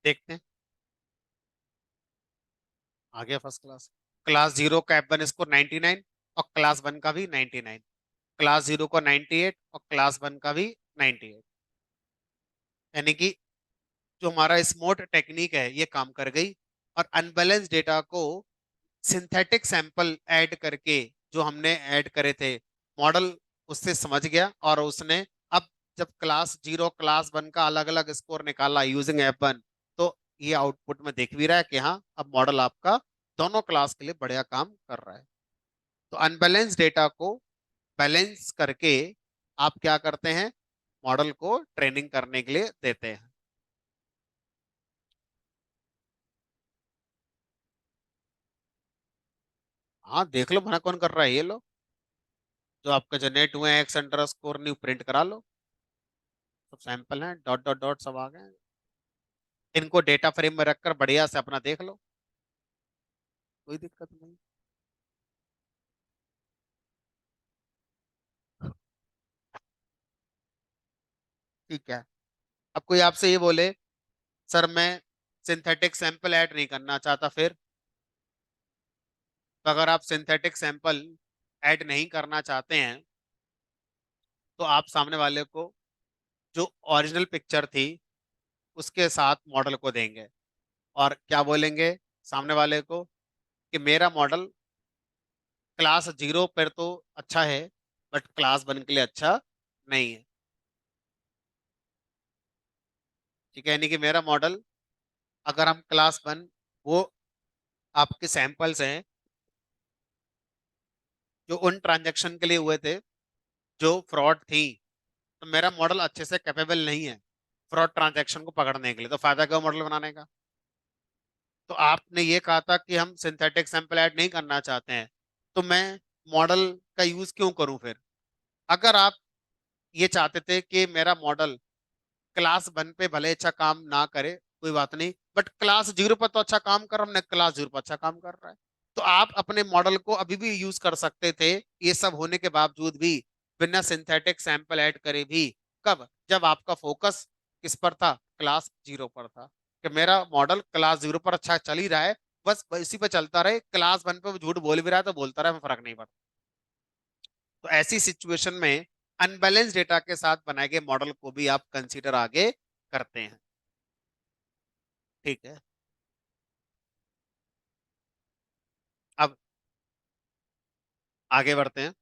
देखते हैं, आ गया फर्स्ट क्लास। क्लास जीरो का F1 स्कोर 99 और क्लास वन का भी 99। क्लास जीरो का 98 और क्लास वन का भी 98। यानी कि जो हमारा स्मोट टेक्निक है ये काम कर गई, और अनबैलेंस डेटा को सिंथेटिक सैंपल ऐड करके जो हमने ऐड करे थे, मॉडल उससे समझ गया और उसने अब जब क्लास जीरो क्लास वन का अलग अलग स्कोर निकाला यूजिंग F1, तो ये आउटपुट में देख भी रहा है कि हाँ अब मॉडल आपका दोनों क्लास के लिए बढ़िया काम कर रहा है। तो अनबैलेंस डेटा को बैलेंस करके आप क्या करते हैं, मॉडल को ट्रेनिंग करने के लिए देते हैं। हाँ देख लो, मना कौन कर रहा है, ये लो जो आपका जनरेट हुए हैं x under score new print करा लो। सब सैंपल हैं, डॉट डॉट डॉट सब आ गए हैं। इनको डेटा फ्रेम में रखकर बढ़िया से अपना देख लो, कोई दिक्कत नहीं। ठीक है। अब कोई आपसे ये बोले सर मैं सिंथेटिक सैंपल ऐड नहीं करना चाहता, फिर तो अगर आप सिंथेटिक सैंपल ऐड नहीं करना चाहते हैं तो आप सामने वाले को जो ओरिजिनल पिक्चर थी उसके साथ मॉडल को देंगे, और क्या बोलेंगे सामने वाले को कि मेरा मॉडल क्लास जीरो पर तो अच्छा है बट क्लास वन के लिए अच्छा नहीं है। ठीक है, यानी कि मेरा मॉडल, अगर हम क्लास वन, वो आपके सैंपल्स हैं जो उन ट्रांजैक्शन के लिए हुए थे जो फ्रॉड थी, तो मेरा मॉडल अच्छे से कैपेबल नहीं है फ्रॉड ट्रांजैक्शन को पकड़ने के लिए, तो फायदा क्या मॉडल बनाने का। तो आपने ये कहा था कि हम सिंथेटिक सैंपल ऐड नहीं करना चाहते हैं, तो मैं मॉडल का यूज क्यों करूं फिर। अगर आप ये चाहते थे कि मेरा मॉडल क्लास वन पे भले अच्छा काम ना करे कोई बात नहीं, बट क्लास जीरो पर तो अच्छा काम कर, हमने क्लास जीरो पर अच्छा काम कर रहा है, तो आप अपने मॉडल को अभी भी यूज कर सकते थे ये सब होने के बावजूद भी, बिना सिंथेटिक सैंपल ऐड करे भी। कब, जब आपका फोकस किस पर था, क्लास जीरो पर था, कि मेरा मॉडल क्लास जीरो पर अच्छा चल ही रहा है, बस इसी पे चलता रहे, क्लास वन पे वो झूठ बोल भी रहा है तो बोलता रहे, फर्क नहीं पड़ता। तो ऐसी सिचुएशन में अनबैलेंस डेटा के साथ बनाए गए मॉडल को भी आप कंसीडर आगे करते हैं। ठीक है। अब आगे बढ़ते हैं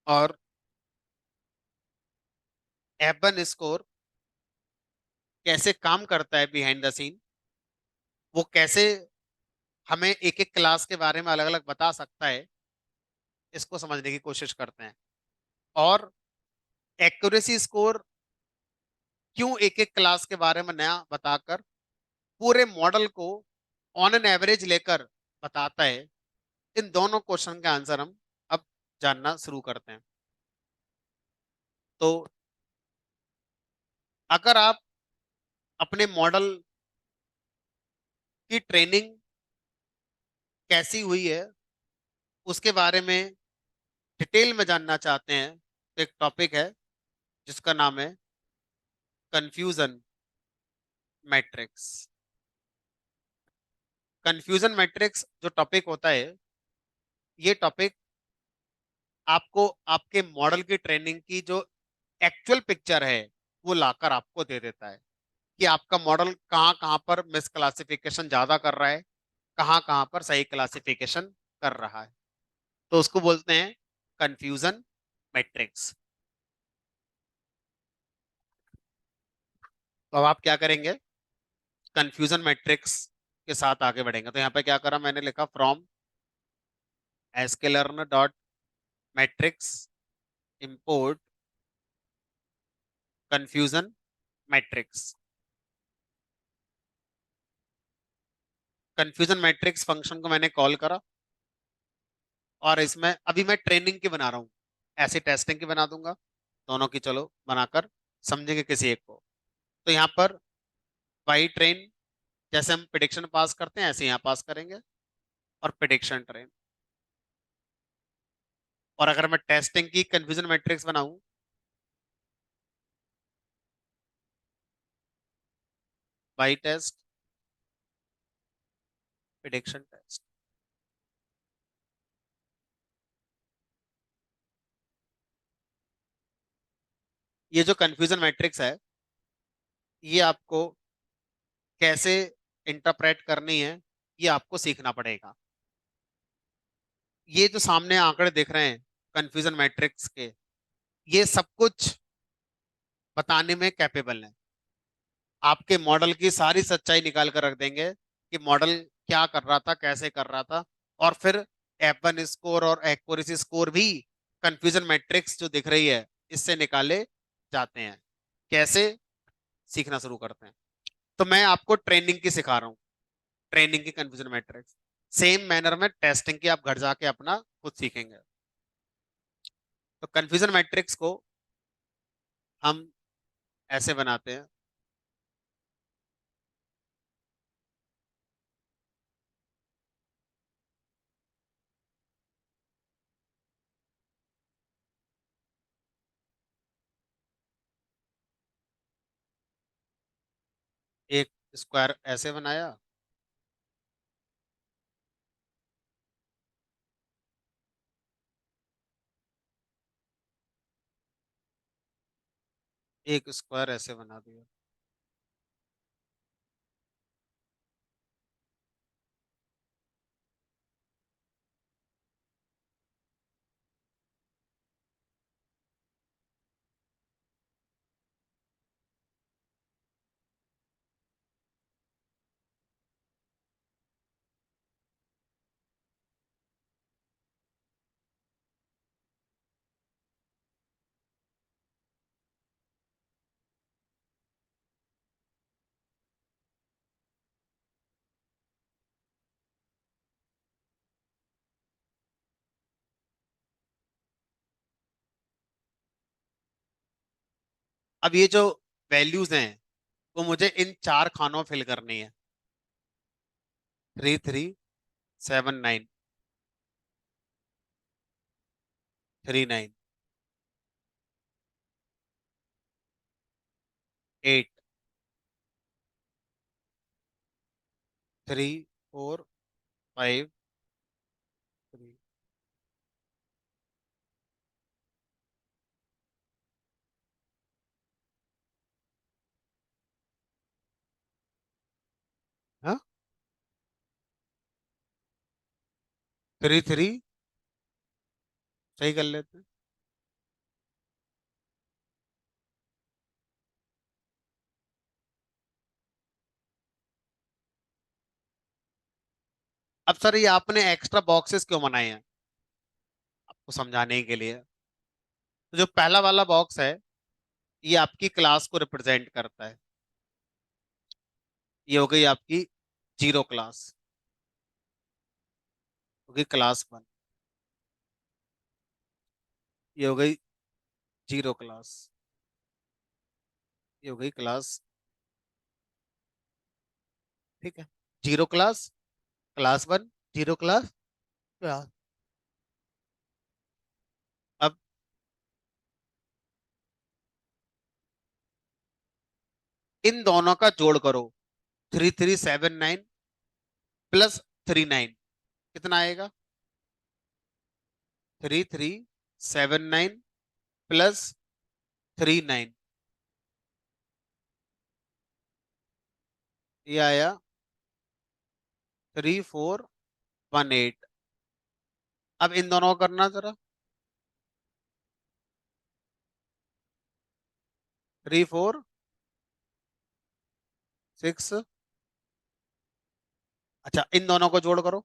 और F1 स्कोर कैसे काम करता है बिहाइंड द सीन, वो कैसे हमें एक एक क्लास के बारे में अलग अलग बता सकता है, इसको समझने की कोशिश करते हैं। और एक्यूरेसी स्कोर क्यों एक एक क्लास के बारे में नया बताकर पूरे मॉडल को ऑन एन एवरेज लेकर बताता है, इन दोनों क्वेश्चन का आंसर हम अब जानना शुरू करते हैं। तो अगर आप अपने मॉडल की ट्रेनिंग कैसी हुई है उसके बारे में डिटेल में जानना चाहते हैं, तो एक टॉपिक है जिसका नाम है कंफ्यूजन मैट्रिक्स। कंफ्यूजन मैट्रिक्स जो टॉपिक होता है, ये टॉपिक आपको आपके मॉडल की ट्रेनिंग की जो एक्चुअल पिक्चर है वो लाकर आपको दे देता है कि आपका मॉडल कहाँ कहाँ पर मिस क्लासिफिकेशन ज्यादा कर रहा है, कहाँ कहाँ पर सही क्लासिफिकेशन कर रहा है। तो उसको बोलते हैं कंफ्यूजन मैट्रिक्स। तो अब आप क्या करेंगे, कंफ्यूजन मैट्रिक्स के साथ आगे बढ़ेंगे। तो यहाँ पे क्या करा, मैंने लिखा from sklearn dot metrics import confusion matrix. Confusion matrix function को मैंने कॉल करा और इसमें अभी मैं ट्रेनिंग की बना रहा हूँ, ऐसे टेस्टिंग की बना दूंगा, दोनों की चलो बनाकर समझेंगे किसी एक को। तो यहाँ पर वाई ट्रेन, जैसे हम प्रिडिक्शन पास करते हैं ऐसे यहाँ पास करेंगे, और प्रिडिक्शन ट्रेन। और अगर मैं टेस्टिंग की कंफ्यूजन मैट्रिक्स बनाऊं, वाई टेस्ट प्रिडिक्शन टेस्ट। ये जो कंफ्यूजन मैट्रिक्स है, ये आपको कैसे इंटरप्रेट करनी है ये आपको सीखना पड़ेगा। ये जो सामने आंकड़े दिख रहे हैं कंफ्यूजन मैट्रिक्स के, ये सब कुछ बताने में कैपेबल है, आपके मॉडल की सारी सच्चाई निकाल कर रख देंगे कि मॉडल क्या कर रहा था, कैसे कर रहा था। और फिर F1 स्कोर और एक्यूरेसी स्कोर भी कंफ्यूजन मैट्रिक्स जो दिख रही है इससे निकाले जाते हैं। कैसे, सीखना शुरू करते हैं। तो मैं आपको ट्रेनिंग की सिखा रहा हूँ, ट्रेनिंग की कंफ्यूजन मैट्रिक्स। सेम मैनर में टेस्टिंग की आप घर जाके अपना खुद सीखेंगे। तो कंफ्यूजन मैट्रिक्स को हम ऐसे बनाते हैं। एक स्क्वायर ऐसे बनाया, एक स्क्वायर ऐसे बना दिया। अब ये जो वैल्यूज हैं वो मुझे इन चार खानों में फिल करनी है। 3379, 39, 8, 3, 4, 5, 3। 3 3 सही कर लेते हैं। अब सर ये आपने एक्स्ट्रा बॉक्सेस क्यों बनाए हैं? आपको समझाने के लिए। तो जो पहला वाला बॉक्स है ये आपकी क्लास को रिप्रेजेंट करता है। ये हो गई आपकी जीरो क्लास, हो गई क्लास वन। ये हो गई जीरो क्लास, ये हो गई क्लास। ठीक है, zero class, class one, zero class, class. अब इन दोनों का जोड़ करो, 3379 +39 कितना आएगा? 3379 +39, ये आया 3418। अब इन दोनों को करना जरा, 3466। अच्छा, इन दोनों को जोड़ करो,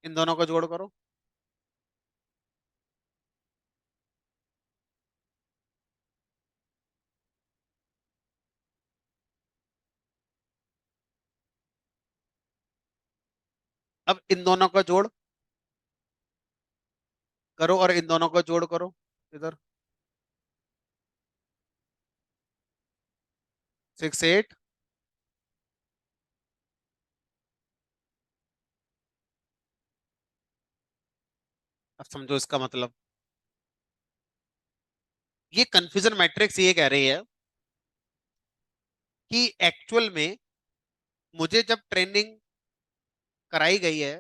इन दोनों को जोड़ करो। अब इन दोनों का जोड़ करो और इन दोनों का जोड़ करो इधर, 68। अब समझो इसका मतलब, ये कंफ्यूजन मैट्रिक्स ये कह रही है कि एक्चुअल में मुझे जब ट्रेनिंग कराई गई है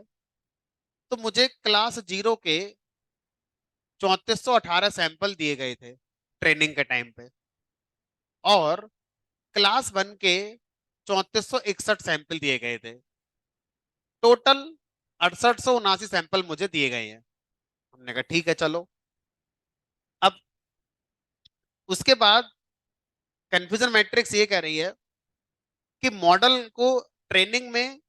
तो मुझे क्लास जीरो के 3418 सैंपल दिए गए थे ट्रेनिंग के टाइम पे, और क्लास वन के 3461 सैंपल दिए गए थे। टोटल 6879 सैंपल मुझे दिए गए हैं। हमने कहा ठीक है चलो। अब उसके बाद कंफ्यूजन मैट्रिक्स ये कह रही है कि मॉडल को ट्रेनिंग में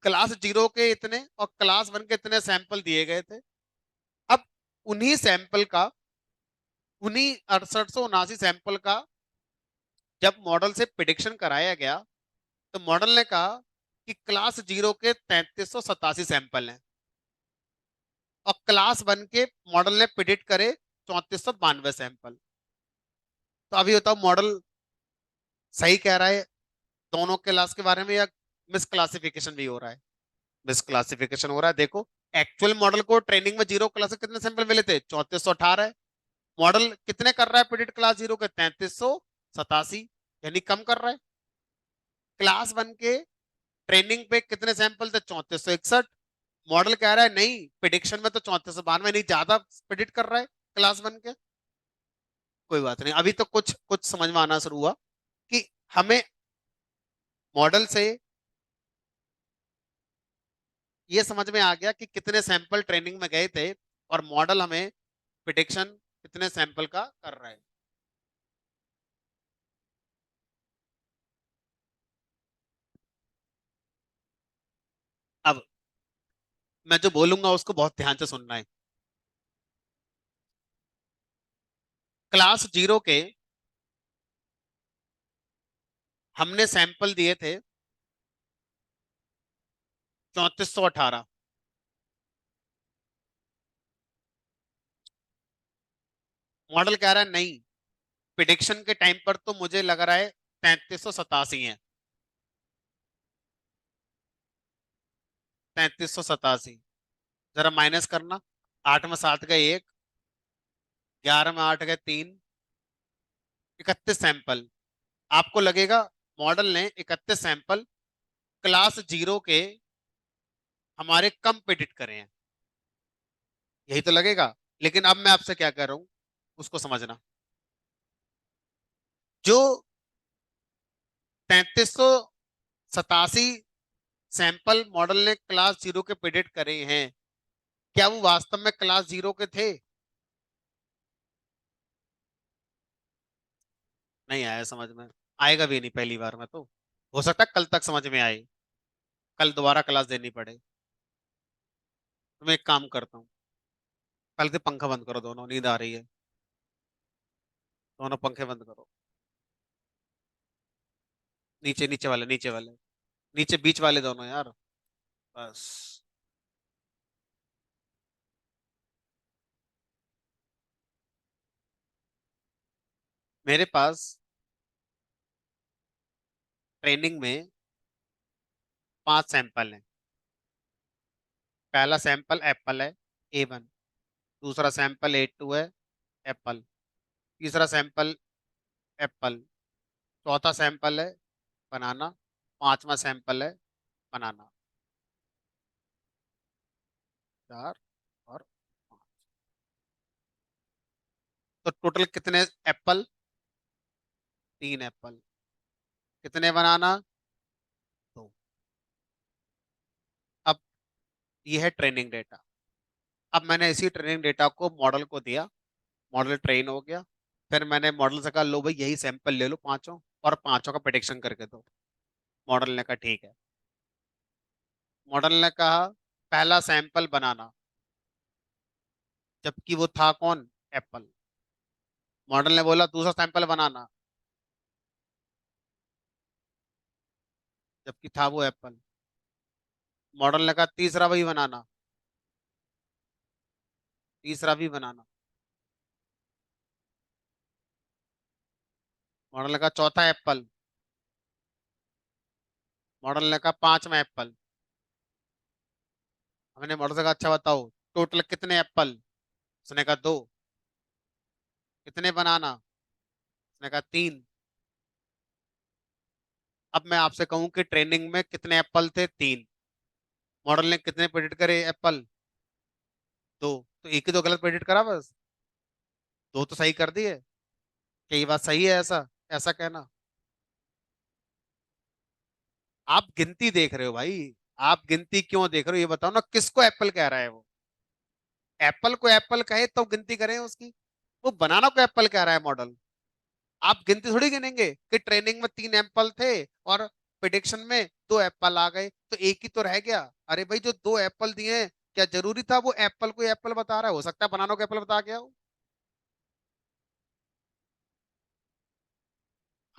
क्लास जीरो के इतने और क्लास वन के इतने सैंपल दिए गए थे। अब उन्हीं सैंपल का, उन्हीं 6879 सैंपल का जब मॉडल से प्रिडिक्शन कराया गया तो मॉडल ने कहा कि क्लास जीरो के 3387 सैंपल हैं और क्लास वन के मॉडल ने प्रिडिक्ट करे 3492 सैंपल। तो अभी बताओ मॉडल सही कह रहा है दोनों क्लास के बारे में, या मिस क्लासिफिकेशन भी हो रहा है? मिस क्लासिफिकेशन हो रहा है। देखो, एक्चुअल मॉडल को ट्रेनिंग में जीरो क्लास के कितने सैंपल मिले थे? 3418। मॉडल कितने कर रहा है प्रिडिक्ट क्लास जीरो के? 3387, यानी कम कर रहा है। क्लास वन के ट्रेनिंग पे कितने सैंपल थे? 3461। मॉडल कह रहा है नहीं, प्रिडिक्शन में तो 3492, नहीं ज्यादा प्रिडिक्ट कर रहा है क्लास वन के। कोई बात नहीं, अभी तो कुछ कुछ समझ में आना शुरू हुआ कि हमें मॉडल से ये समझ में आ गया कि कितने सैंपल ट्रेनिंग में गए थे और मॉडल हमें प्रिडिक्शन कितने सैंपल का कर रहा है। अब मैं जो बोलूंगा उसको बहुत ध्यान से सुनना है। क्लास जीरो के हमने सैंपल दिए थे 3418। मॉडल कह रहा है नहीं, प्रिडिक्शन के टाइम पर तो मुझे लग रहा है 3387 है। 3387, जरा माइनस करना। 8 में 7 गए 1, 11 में 8 गए 3, 31 सैंपल। आपको लगेगा मॉडल ने 31 सैंपल क्लास जीरो के हमारे कम प्रेडिक्ट करे हैं, यही तो लगेगा। लेकिन अब मैं आपसे क्या कर रहा हूं उसको समझना। जो 3387 सैंपल मॉडल ने क्लास जीरो के प्रिडिक्ट करे हैं, क्या वो वास्तव में क्लास जीरो के थे? नहीं आया समझ में। आएगा भी नहीं पहली बार में तो। हो सकता है कल तक समझ में आए, कल दोबारा क्लास देनी पड़े। तो मैं एक काम करता हूँ, कल से पंखा बंद करो दोनों, नींद आ रही है। दोनों पंखे बंद करो। नीचे नीचे वाले, नीचे वाले, नीचे बीच वाले दोनों यार। बस। मेरे पास ट्रेनिंग में 5 सैंपल हैं। पहला सैंपल एप्पल है, A1। दूसरा सैंपल A2 है, एप्पल। तीसरा सैंपल एप्पल। चौथा सैंपल है बनाना। पांचवा सैंपल है बनाना। 4 और 5। तो टोटल कितने एप्पल? 3 एप्पल। कितने बनाना? 2। अब ये है ट्रेनिंग डेटा। अब मैंने इसी ट्रेनिंग डेटा को मॉडल को दिया। मॉडल ट्रेन हो गया। फिर मैंने मॉडल से कहा लो भाई यही सैंपल ले लो पांचों, और पांचों का प्रेडिक्शन करके दो। मॉडल ने कहा ठीक है। मॉडल ने कहा पहला सैंपल बनाना, जबकि वो था कौन? एप्पल। मॉडल ने बोला दूसरा सैंपल बनाना, जबकि था वो एप्पल। मॉडल ने कहा तीसरा वही बनाना, तीसरा भी बनाना। मॉडल ने कहा चौथा एप्पल। मॉडल ने कहा पांचवा एप्पल। हमने मॉडल से कहा अच्छा बताओ टोटल कितने एप्पल? उसने कहा 2। कितने बनाना? उसने कहा 3। अब मैं आपसे कहूं कि ट्रेनिंग में कितने एप्पल थे? 3। मॉडल ने कितने प्रेडिक्ट करे एप्पल? 2। तो एक ही तो गलत प्रेडिक्ट करा बस, 2 तो सही कर दिए। क्या ये बात सही है? ऐसा ऐसा कहना। आप गिनती देख रहे हो भाई। आप गिनती क्यों देख रहे हो ये बताओ ना, किसको एप्पल कह रहा है वो? एप्पल को एप्पल कहे तो गिनती करें उसकी। वो बनाना को एप्पल कह रहा है मॉडल। आप गिनती थोड़ी गिनेंगे कि ट्रेनिंग में 3 एप्पल थे और प्रिडिक्शन में 2 एप्पल आ गए तो एक ही तो रह गया। अरे भाई जो 2 एप्पल दिए हैं, क्या जरूरी था वो एप्पल को एप्पल बता रहा है? हो सकता है बनाना को एप्पल बता गया हो।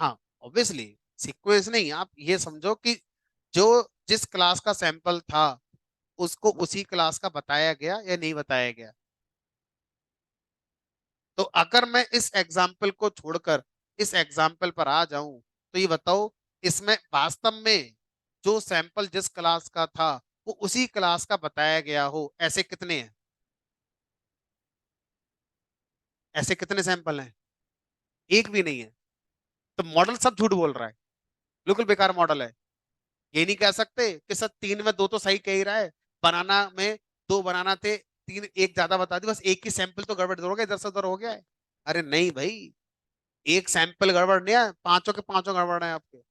हाँ, ऑब्वियसली सीक्वेंस नहीं। आप ये समझो कि जो जिस क्लास का सैंपल था उसको उसी क्लास का बताया गया या नहीं बताया गया। तो अगर मैं इस एग्जाम्पल को छोड़कर इस एग्जाम्पल पर आ जाऊं, तो ये बताओ इसमें वास्तव में जो सैंपल जिस क्लास का था वो उसी क्लास का बताया गया हो, ऐसे कितने हैं? ऐसे कितने सैंपल हैं? एक भी नहीं है। तो मॉडल सब झूठ बोल रहा है, बिल्कुल बेकार मॉडल है। ये नहीं कह सकते कि सर 3 में 2 तो सही कह ही रहा है। बनाना में 2 बनाना थे, 3 एक ज्यादा बता दी, बस एक ही सैंपल तो गड़बड़ हो गया, इधर से उधर हो गया है। अरे नहीं भाई, एक सैंपल गड़बड़ नहीं है, पांचों के पांचों गड़बड़ है आपके।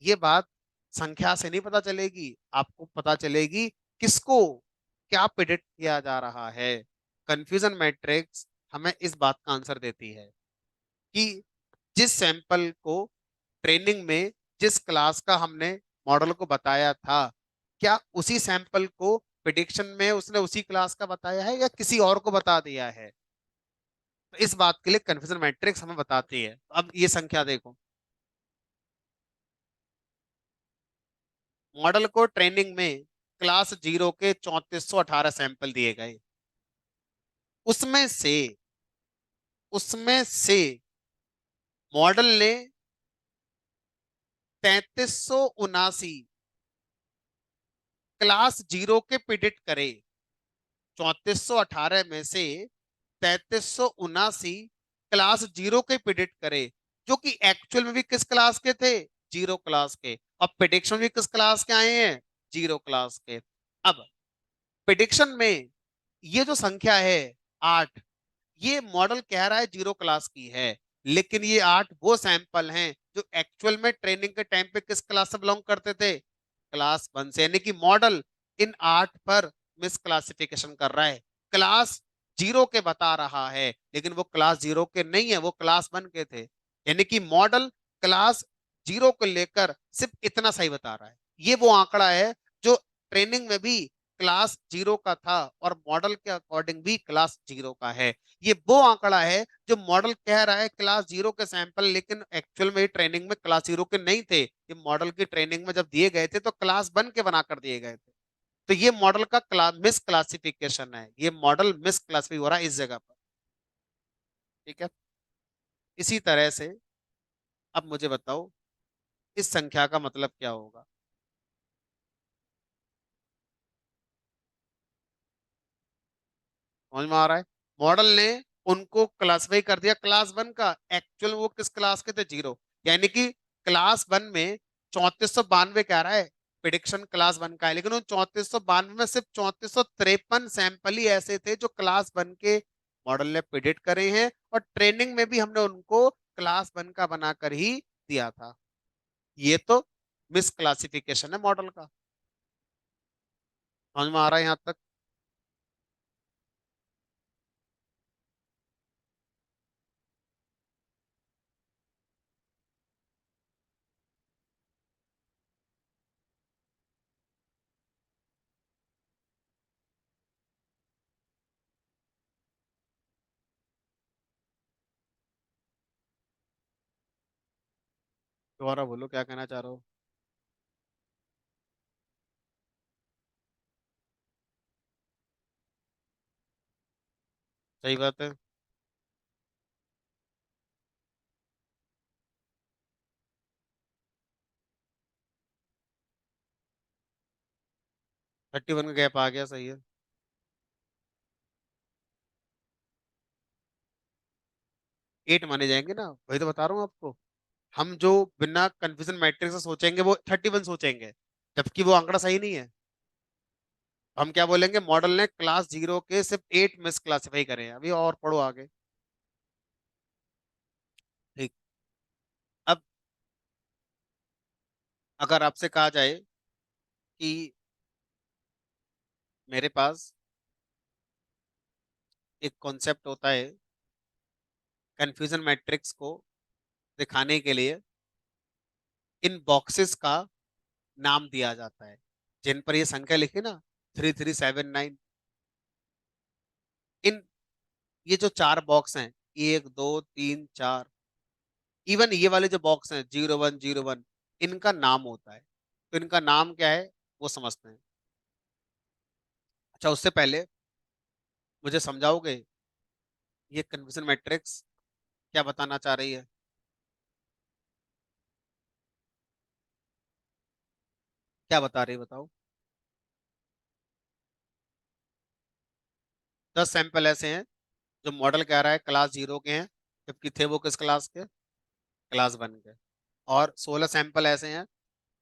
ये बात संख्या से नहीं पता चलेगी, आपको पता चलेगी किसको क्या प्रेडिक्ट किया जा रहा है। कंफ्यूजन मैट्रिक्स हमें इस बात का आंसर देती है कि जिस सैंपल को ट्रेनिंग में जिस क्लास का हमने मॉडल को बताया था, क्या उसी सैंपल को प्रिडिक्शन में उसने उसी क्लास का बताया है या किसी और को बता दिया है। तो इस बात के लिए कंफ्यूजन मैट्रिक्स हमें बताती है। अब ये संख्या देखो। मॉडल को ट्रेनिंग में क्लास जीरो के 3418 सैंपल दिए गए। उसमें से उसमें से मॉडल ने 3379 क्लास जीरो के प्रिडिक्ट करे। 3418 में से 3379 क्लास जीरो के प्रिडिक्ट करे, जो कि एक्चुअल में भी किस क्लास के थे? जीरो क्लास के। अब प्रिडिक्शन भी किस क्लास के आए हैं? जीरो क्लास के। अब प्रिडिक्शन में ये जो संख्या है 8, ये मॉडल कह रहा है 0 क्लास की है, लेकिन ये 8 वो सैंपल हैं जो एक्चुअल में ट्रेनिंग के टाइम पे किस क्लास से बिलोंग करते थे, क्लास 1 से। यानी कि मॉडल इन 8 पर मिस क्लासिफिकेशन कर रहा है, क्लास 0 के बता रहा है, लेकिन वो क्लास 0 के नहीं है, वो क्लास 1 के थे। यानी कि मॉडल क्लास 0 को लेकर सिर्फ इतना सही बता रहा है। ये वो आंकड़ा है जो ट्रेनिंग में भी क्लास 0 का था और मॉडल के अकॉर्डिंग भी क्लास 0 का है। ये वो आंकड़ा है जो मॉडल कह रहा है क्लास 0 के सैंपल, लेकिन एक्चुअल में ट्रेनिंग में क्लास 0 के नहीं थे। ये मॉडल की ट्रेनिंग में जब दिए गए थे तो क्लास 1 के बनाकर दिए गए थे। तो ये मॉडल का मिस क्लासिफिकेशन है, ये मॉडल मिस क्लासिफाई हो रहा है इस जगह पर। ठीक है। इसी तरह से अब मुझे बताओ इस संख्या का मतलब क्या होगा। समझ में आ रहा है? मॉडल ने उनको क्लासिफाई कर दिया क्लास 1 का, एक्चुअल वो किस क्लास के थे, 0। यानी कि क्लास 1 में 3492 कह रहा है प्रिडिक्शन क्लास 1 का है, लेकिन उन 3492 में सिर्फ 3453 सैंपल ही ऐसे थे जो क्लास 1 के मॉडल ने प्रिडिक्ट करे हैं, और ट्रेनिंग में भी हमने उनको क्लास 1 का बनाकर ही दिया था। ये तो मिस क्लासिफिकेशन है मॉडल का। समझ में आ रहा है यहाँ तक? दोबारा बोलो क्या कहना चाह रहे हो। सही बात है। 31 का गैप आ गया, सही है। 8 माने जाएंगे ना, वही तो बता रहा हूँ आपको। हम जो बिना कंफ्यूजन मैट्रिक्स से सोचेंगे वो 31 सोचेंगे, जबकि वो आंकड़ा सही नहीं है। हम क्या बोलेंगे, मॉडल ने क्लास 0 के सिर्फ 8 मिस क्लासिफाई करे हैं। अभी और पढ़ो आगे। ठीक। अब अगर आपसे कहा जाए कि मेरे पास एक कॉन्सेप्ट होता है, कंफ्यूजन मैट्रिक्स को दिखाने के लिए इन बॉक्सेस का नाम दिया जाता है जिन पर ये संख्या लिखी ना, 3379। इन ये जो 4 बॉक्स हैं, 1 2 3 4, इवन ये वाले जो बॉक्स हैं 01 01, इनका नाम होता है। तो इनका नाम क्या है वो समझते हैं। अच्छा, उससे पहले मुझे समझाओगे ये कन्फ्यूजन मैट्रिक्स क्या बताना चाह रही है? क्या बता रही है बताओ। 10 सैंपल ऐसे हैं जो मॉडल कह रहा है क्लास 0 के हैं, जबकि थे वो किस क्लास के, क्लास 1 के। और 16 सैंपल ऐसे हैं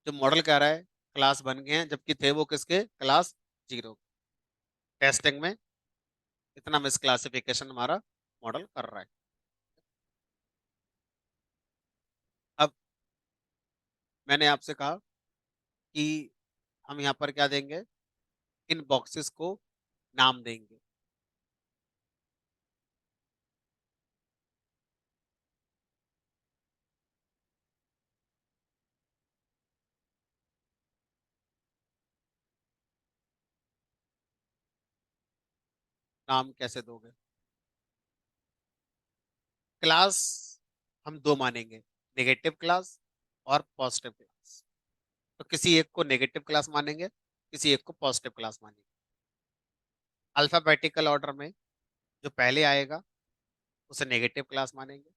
जो मॉडल कह रहा है क्लास 1 के हैं, जबकि थे वो किसके, क्लास 0 के। टेस्टिंग में इतना मिसक्लासिफिकेशन हमारा मॉडल कर रहा है। अब मैंने आपसे कहा कि हम यहाँ पर क्या देंगे, इन बॉक्सेस को नाम देंगे। नाम कैसे दोगे? क्लास हम दो मानेंगे, नेगेटिव क्लास और पॉजिटिव क्लास। तो किसी एक को नेगेटिव क्लास मानेंगे, किसी एक को पॉजिटिव क्लास मानेंगे। अल्फाबेटिकल ऑर्डर में जो पहले आएगा उसे नेगेटिव क्लास मानेंगे,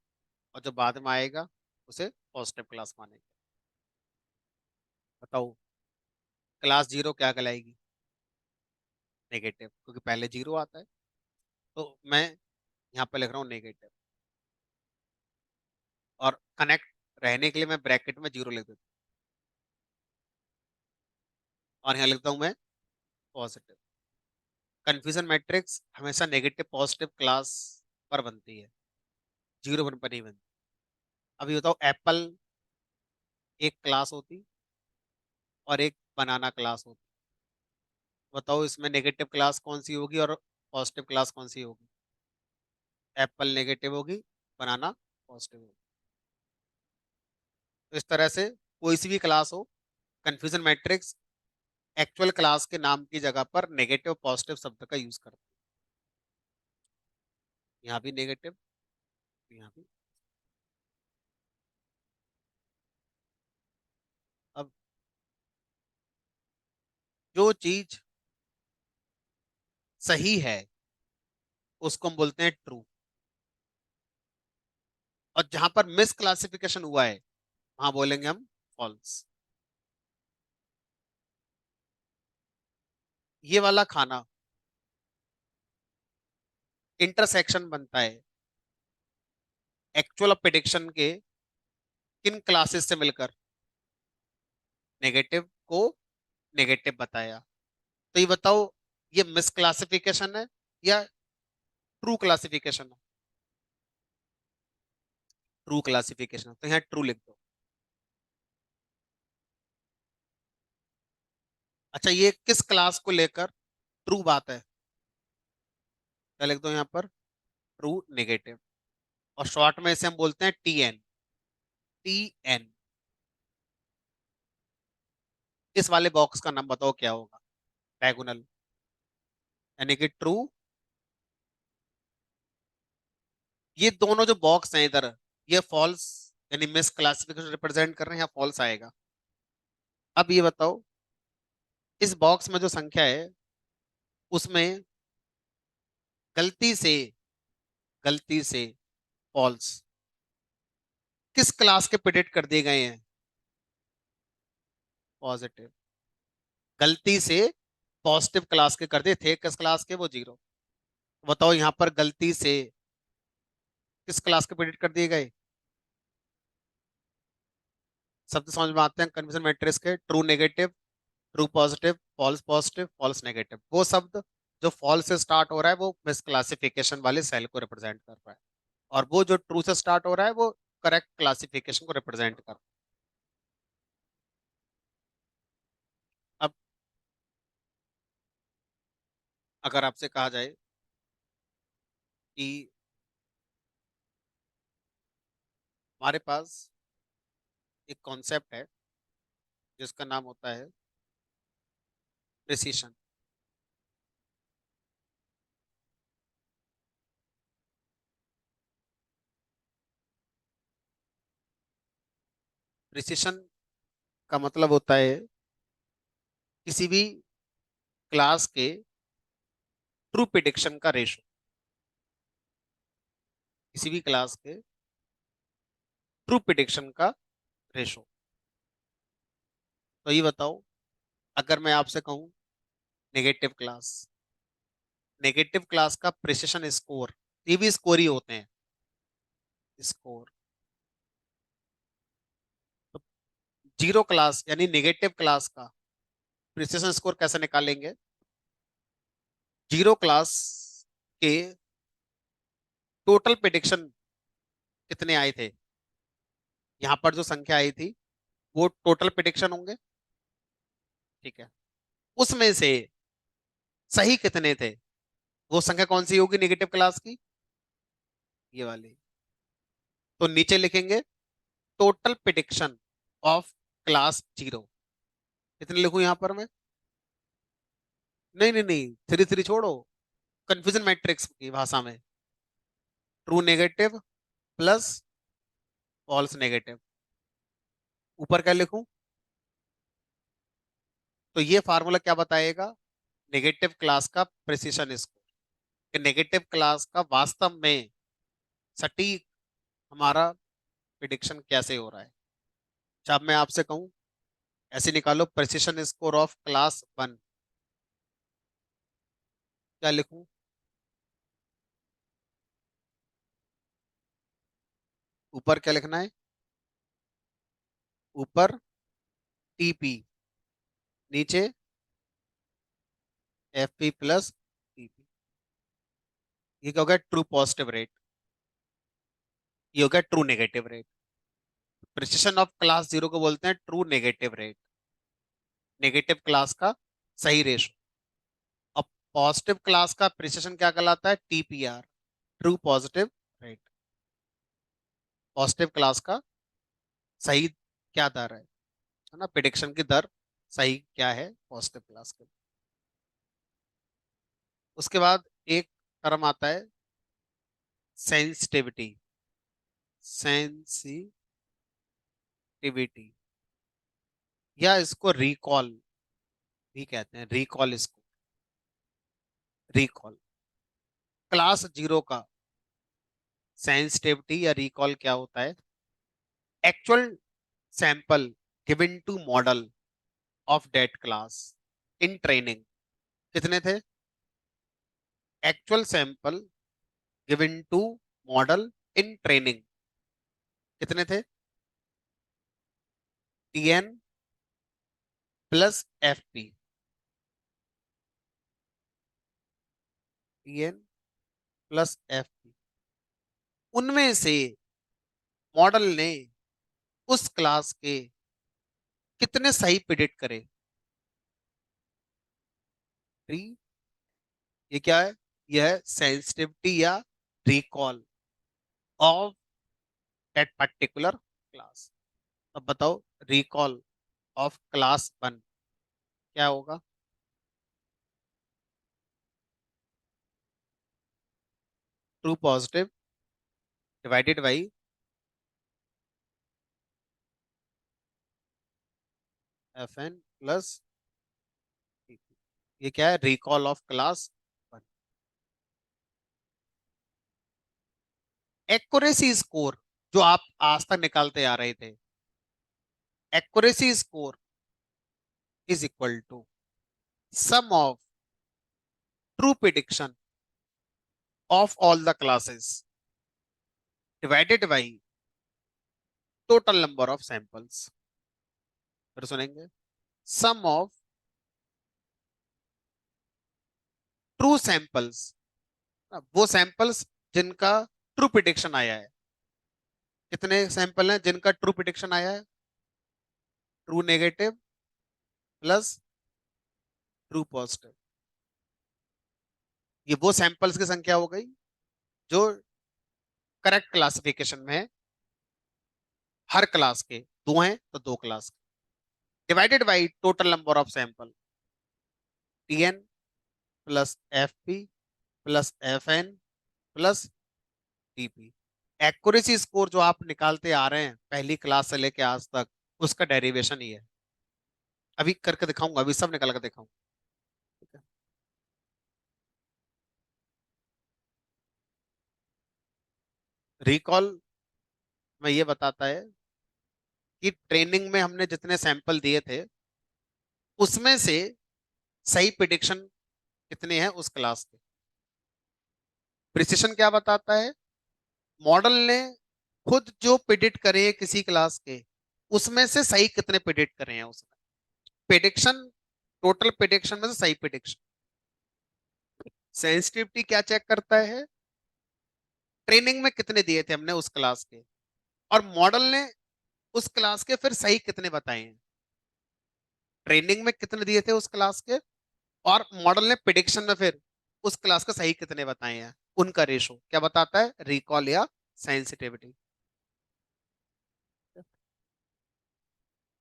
और जो बाद में आएगा उसे पॉजिटिव क्लास मानेंगे। बताओ क्लास 0 क्या कहलाएगी, नेगेटिव, क्योंकि पहले 0 आता है। तो मैं यहाँ पे लिख रहा हूँ नेगेटिव, और कनेक्ट रहने के लिए मैं ब्रैकेट में 0 लिख देता हूँ, और यहाँ लिखता हूँ मैं पॉजिटिव। कंफ्यूजन मैट्रिक्स हमेशा नेगेटिव पॉजिटिव क्लास पर बनती है, 0 1 पर नहीं बनती। अभी बताओ, एप्पल एक क्लास होती और एक बनाना क्लास होती। बताओ इसमें नेगेटिव क्लास कौन सी होगी और पॉजिटिव क्लास कौन सी होगी? एप्पल नेगेटिव होगी, बनाना पॉजिटिव होगी। तो इस तरह से कोई सी भी क्लास हो, कंफ्यूजन मैट्रिक्स एक्चुअल क्लास के नाम की जगह पर नेगेटिव पॉजिटिव शब्द का यूज करते हैं। यहाँ भी नेगेटिव, यहाँ भी। अब जो चीज सही है उसको हम बोलते हैं ट्रू, और जहां पर मिस क्लासिफिकेशन हुआ है वहां बोलेंगे हम फॉल्स। ये वाला खाना इंटरसेक्शन बनता है एक्चुअल प्रेडिक्शन के किन क्लासेस से मिलकर? नेगेटिव को नेगेटिव बताया। तो ये बताओ, ये मिस क्लासिफिकेशन है या ट्रू क्लासिफिकेशन है? ट्रू क्लासिफिकेशन, तो यहाँ ट्रू लिख दो। अच्छा, ये किस क्लास को लेकर ट्रू बात है? क्या लिख दो यहाँ पर? True negative. और शॉर्ट में इसे हम बोलते हैं टीएन। टीएन। इस वाले बॉक्स का नाम बताओ क्या होगा? डायगोनल, यानी कि ट्रू। ये दोनों जो बॉक्स हैं इधर, ये फॉल्स यानी मिस क्लासिफिकेशन रिप्रेजेंट कर रहे हैं, या फॉल्स आएगा? अब ये बताओ, इस बॉक्स में जो संख्या है उसमें गलती से फॉल्स किस क्लास के प्रेडिक्ट कर दिए गए हैं? पॉजिटिव। गलती से पॉजिटिव क्लास के कर दिए थे, किस क्लास के? वो जीरो। बताओ यहाँ पर गलती से किस क्लास के प्रेडिक्ट कर दिए गए? शब्द समझ में आते हैं कन्फ्यूजन मैट्रिक्स के? True negative, true positive, false positive, false negative. वो शब्द जो फॉल्स से स्टार्ट हो रहा है वो मिस क्लासिफिकेशन वाले सेल को रिप्रेजेंट कर रहा है, और वो जो ट्रू से स्टार्ट हो रहा है वो करेक्ट क्लासिफिकेशन को रिप्रेजेंट कर रहा है। अब अगर आपसे कहा जाए कि हमारे पास एक कॉन्सेप्ट है जिसका नाम होता है प्रिसीशन। प्रिसीशन का मतलब होता है किसी भी क्लास के ट्रू प्रिडिक्शन का रेशो। किसी भी क्लास के ट्रू प्रिडिक्शन का रेशो। तो ये बताओ, अगर मैं आपसे कहूं नेगेटिव क्लास, नेगेटिव क्लास का प्रिसिशन स्कोर, ये भी स्कोर ही होते हैं, स्कोर। तो जीरो क्लास यानी नेगेटिव क्लास का प्रिसिशन स्कोर कैसे निकालेंगे? जीरो क्लास के टोटल प्रिडिक्शन कितने आए थे? यहाँ पर जो संख्या आई थी वो टोटल प्रिडिक्शन होंगे, ठीक है? उसमें से सही कितने थे? वो संख्या कौन सी होगी नेगेटिव क्लास की? ये वाली। तो नीचे लिखेंगे total prediction of class zero. कितने लिखूं यहाँ पर मैं? नहीं नहीं नहीं, थ्री थ्री छोड़ो, कंफ्यूजन मैट्रिक्स की भाषा में true negative plus false negative. ऊपर क्या लिखूं? तो ये फार्मूला क्या बताएगा नेगेटिव क्लास का प्रिसिशन स्कोर, कि नेगेटिव क्लास का वास्तव में सटीक हमारा प्रिडिक्शन कैसे हो रहा है। जब मैं आपसे कहूं ऐसे निकालो precision score of class one, क्या लिखूं? ऊपर क्या लिखना है? ऊपर टीपी, नीचे एफ पी प्लस टीपी। ये क्या हो गया, ट्रू पॉजिटिव रेट, ये हो गया true negative rate. Precision of class zero को बोलते हैं true negative rate, negative class का सही रेशो। अब पॉजिटिव क्लास का प्रिसिशन क्या कहलाता है, TPR, true positive rate. Positive class का सही क्या दर है ना, प्रिडिक्शन की दर सही क्या है पॉजिटिव क्लास के। उसके बाद एक टर्म आता है सेंसिटिविटी, सेंसिटिविटी, या इसको रिकॉल भी कहते हैं, रिकॉल, इसको रिकॉल। क्लास जीरो का सेंसिटिविटी या रिकॉल क्या होता है, actual sample given to model of that class in training कितने थे, actual sample given to model in training कितने थे, TN plus F P, TN plus F P. उनमें से मॉडल ने उस क्लास के कितने सही प्रिडिक्ट करे, थ्री। ये क्या है, यह है सेंसिटिविटी या recall of that particular class. अब बताओ, रिकॉल ऑफ क्लास वन क्या होगा, true positive divided by F N plus, ये क्या है, recall of class one. Accuracy score जो आप आज तक निकालते आ रहे थे, accuracy score is equal to sum of true prediction of all the classes divided by total number of samples. फिर सुनेंगे, सम ऑफ ट्रू सैंपल्स, वो सैंपल्स जिनका ट्रू प्रिडिक्शन आया है, कितने सैंपल हैं जिनका ट्रू प्रिडिक्शन आया है, true negative plus true positive. ये वो सैंपल्स की संख्या हो गई जो करेक्ट क्लासिफिकेशन में है, हर क्लास के दो हैं तो दो क्लास के, divided by total number of sample, TN plus F P plus F N plus TP. Accuracy score जो आप निकालते आ रहे हैं पहली क्लास से लेके आज तक, उसका डेरिवेशन ही है। अभी करके दिखाऊंगा, अभी सब निकाल कर दिखाऊंगा, ठीक है। रिकॉल में ये बताता है कि ट्रेनिंग में हमने जितने सैंपल दिए थे उसमें से सही प्रिडिक्शन कितने हैं उस क्लास के। प्रिसिशन क्या बताता है, मॉडल ने खुद जो प्रिडिक्ट करे हैं किसी क्लास के, उसमें से सही कितने प्रिडिक्ट करे हैं उसने। प्रिडिक्शन, टोटल प्रिडिक्शन में से सही प्रिडिक्शन। सेंसिटिविटी क्या चेक करता है, ट्रेनिंग में कितने दिए थे हमने उस क्लास के, और मॉडल ने उस क्लास के फिर सही कितने बताए हैं। ट्रेनिंग में कितने दिए थे उस क्लास के, और मॉडल ने प्रिडिक्शन में फिर उस क्लास का सही कितने बताए हैं, उनका रेशो क्या बताता है, रिकॉल या सेंसिटिविटी।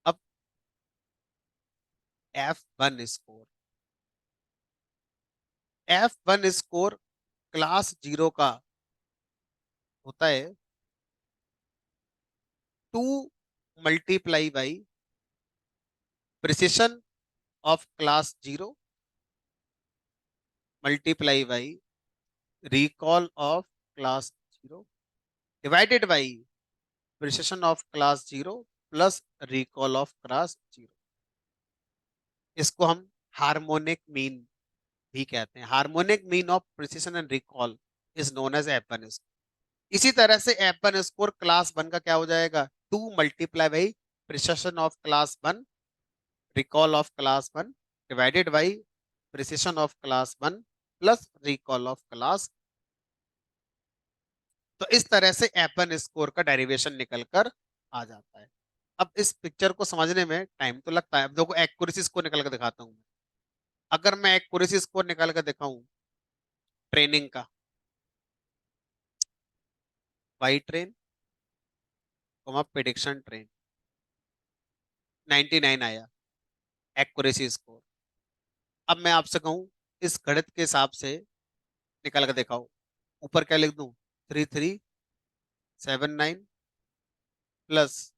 अब F1 score, F1 score class zero का होता है 2 multiply by precision of class zero multiply by recall of class zero divided by precision of class zero plus recall of class zero. इसको हम harmonic mean भी कहते हैं, harmonic mean of precision and recall is known as F1 score. इसी तरह से F1 score class one का क्या हो जाएगा, 2 multiply by precision of class one, recall of class one divided by precision of class one plus recall of class. तो इस तरह से एपन स्कोर का डेरिवेशन निकल कर आ जाता है। अब इस पिक्चर को समझने में टाइम तो लगता है। अब देखो एक्यूरेसी स्कोर निकल कर दिखाता हूँ। अगर मैं एक्यूरेसी स्कोर निकाल कर दिखाऊं ट्रेनिंग का, वाई ट्रेन प्रिडिक्शन ट्रेन, 99 आया एक्यूरेसी स्कोर। अब मैं आपसे कहूं इस गणित के हिसाब से निकाल कर दिखाओ। ऊपर क्या लिख दूं? 3379 प्लस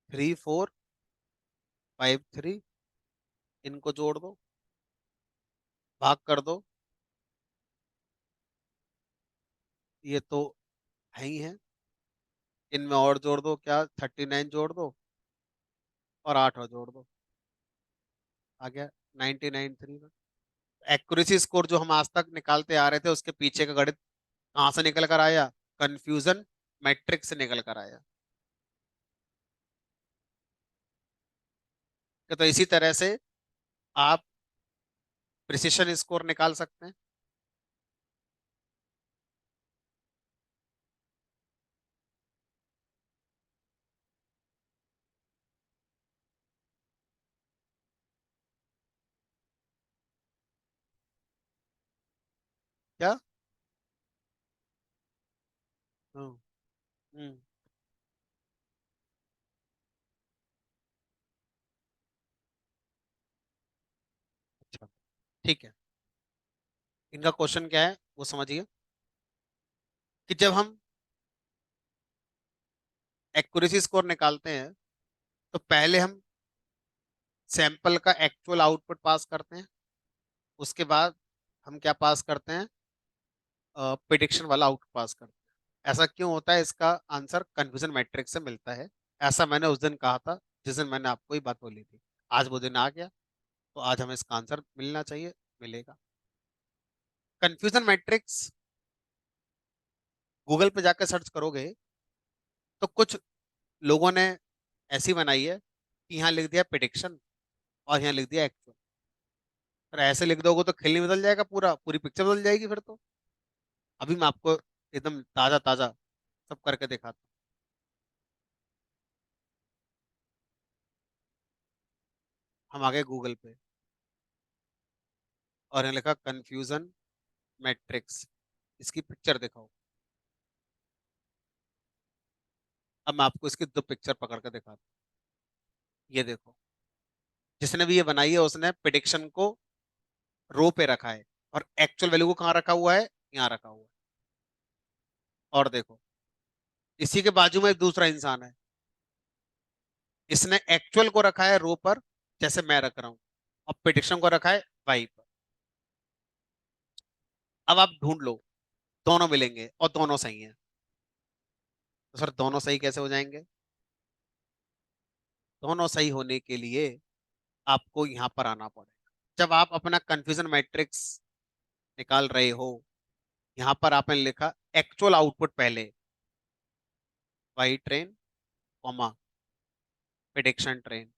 3453, इनको जोड़ दो, भाग कर दो, ये तो है ही है। इनमें और जोड़ दो, क्या 39 जोड़ दो और 8 और जोड़ दो, आ गया 99 3। एक्यूरेसी स्कोर जो हम आज तक निकालते आ रहे थे उसके पीछे का गणित कहाँ से निकल कर आया? कंफ्यूजन मैट्रिक्स से निकल कर आया। तो इसी तरह से आप प्रिसिशन स्कोर निकाल सकते हैं। क्या? हम्म। हम्म, अच्छा, ठीक है। इनका क्वेश्चन क्या है वो समझिए कि जब हम एक्यूरेसी स्कोर निकालते हैं तो पहले हम सैंपल का एक्चुअल आउटपुट पास करते हैं, उसके बाद हम क्या पास करते हैं? प्रिडिक्शन वाला आउटपुट पास करते हैं। ऐसा क्यों होता है? इसका आंसर कन्फ्यूजन मैट्रिक्स से मिलता है। ऐसा मैंने उस दिन कहा था जिस दिन मैंने आपको ये बात बोली थी। आज वो दिन आ गया, तो आज हमें इसका आंसर मिलना चाहिए, मिलेगा। कन्फ्यूजन मैट्रिक्स गूगल पे जाकर सर्च करोगे तो कुछ लोगों ने ऐसी बनाई है कि यहाँ लिख दिया प्रिडिक्शन और यहाँ लिख दिया एक्चुअल। पर ऐसे लिख दोगे तो खेल नहीं बदल जाएगा, पूरा पूरी पिक्चर बदल जाएगी फिर तो। अभी मैं आपको एकदम ताजा ताजा सब करके दिखाता हूँ। हम आ गए गूगल पे और यहाँ लिखा कंफ्यूजन मैट्रिक्स, इसकी पिक्चर दिखाओ। अब मैं आपको इसकी दो पिक्चर पकड़ कर दिखाता हूँ। ये देखो, जिसने भी ये बनाई है उसने प्रिडिक्शन को रो पे रखा है और एक्चुअल वैल्यू को कहाँ रखा हुआ है? यहाँ रखा हुआ है। और देखो, इसी के बाजू में एक दूसरा इंसान है, इसने एक्चुअल को रखा है रो पर, जैसे मैं रख रहा हूँ, और प्रिडिक्शन को रखा है वाई पर। अब आप ढूंढ लो, दोनों मिलेंगे और दोनों सही हैं। तो सर दोनों सही कैसे हो जाएंगे? दोनों सही होने के लिए आपको यहां पर आना पड़ेगा। जब आप अपना कंफ्यूजन मैट्रिक्स निकाल रहे हो, यहां पर आपने लिखा एक्चुअल आउटपुट पहले, y train comma prediction train.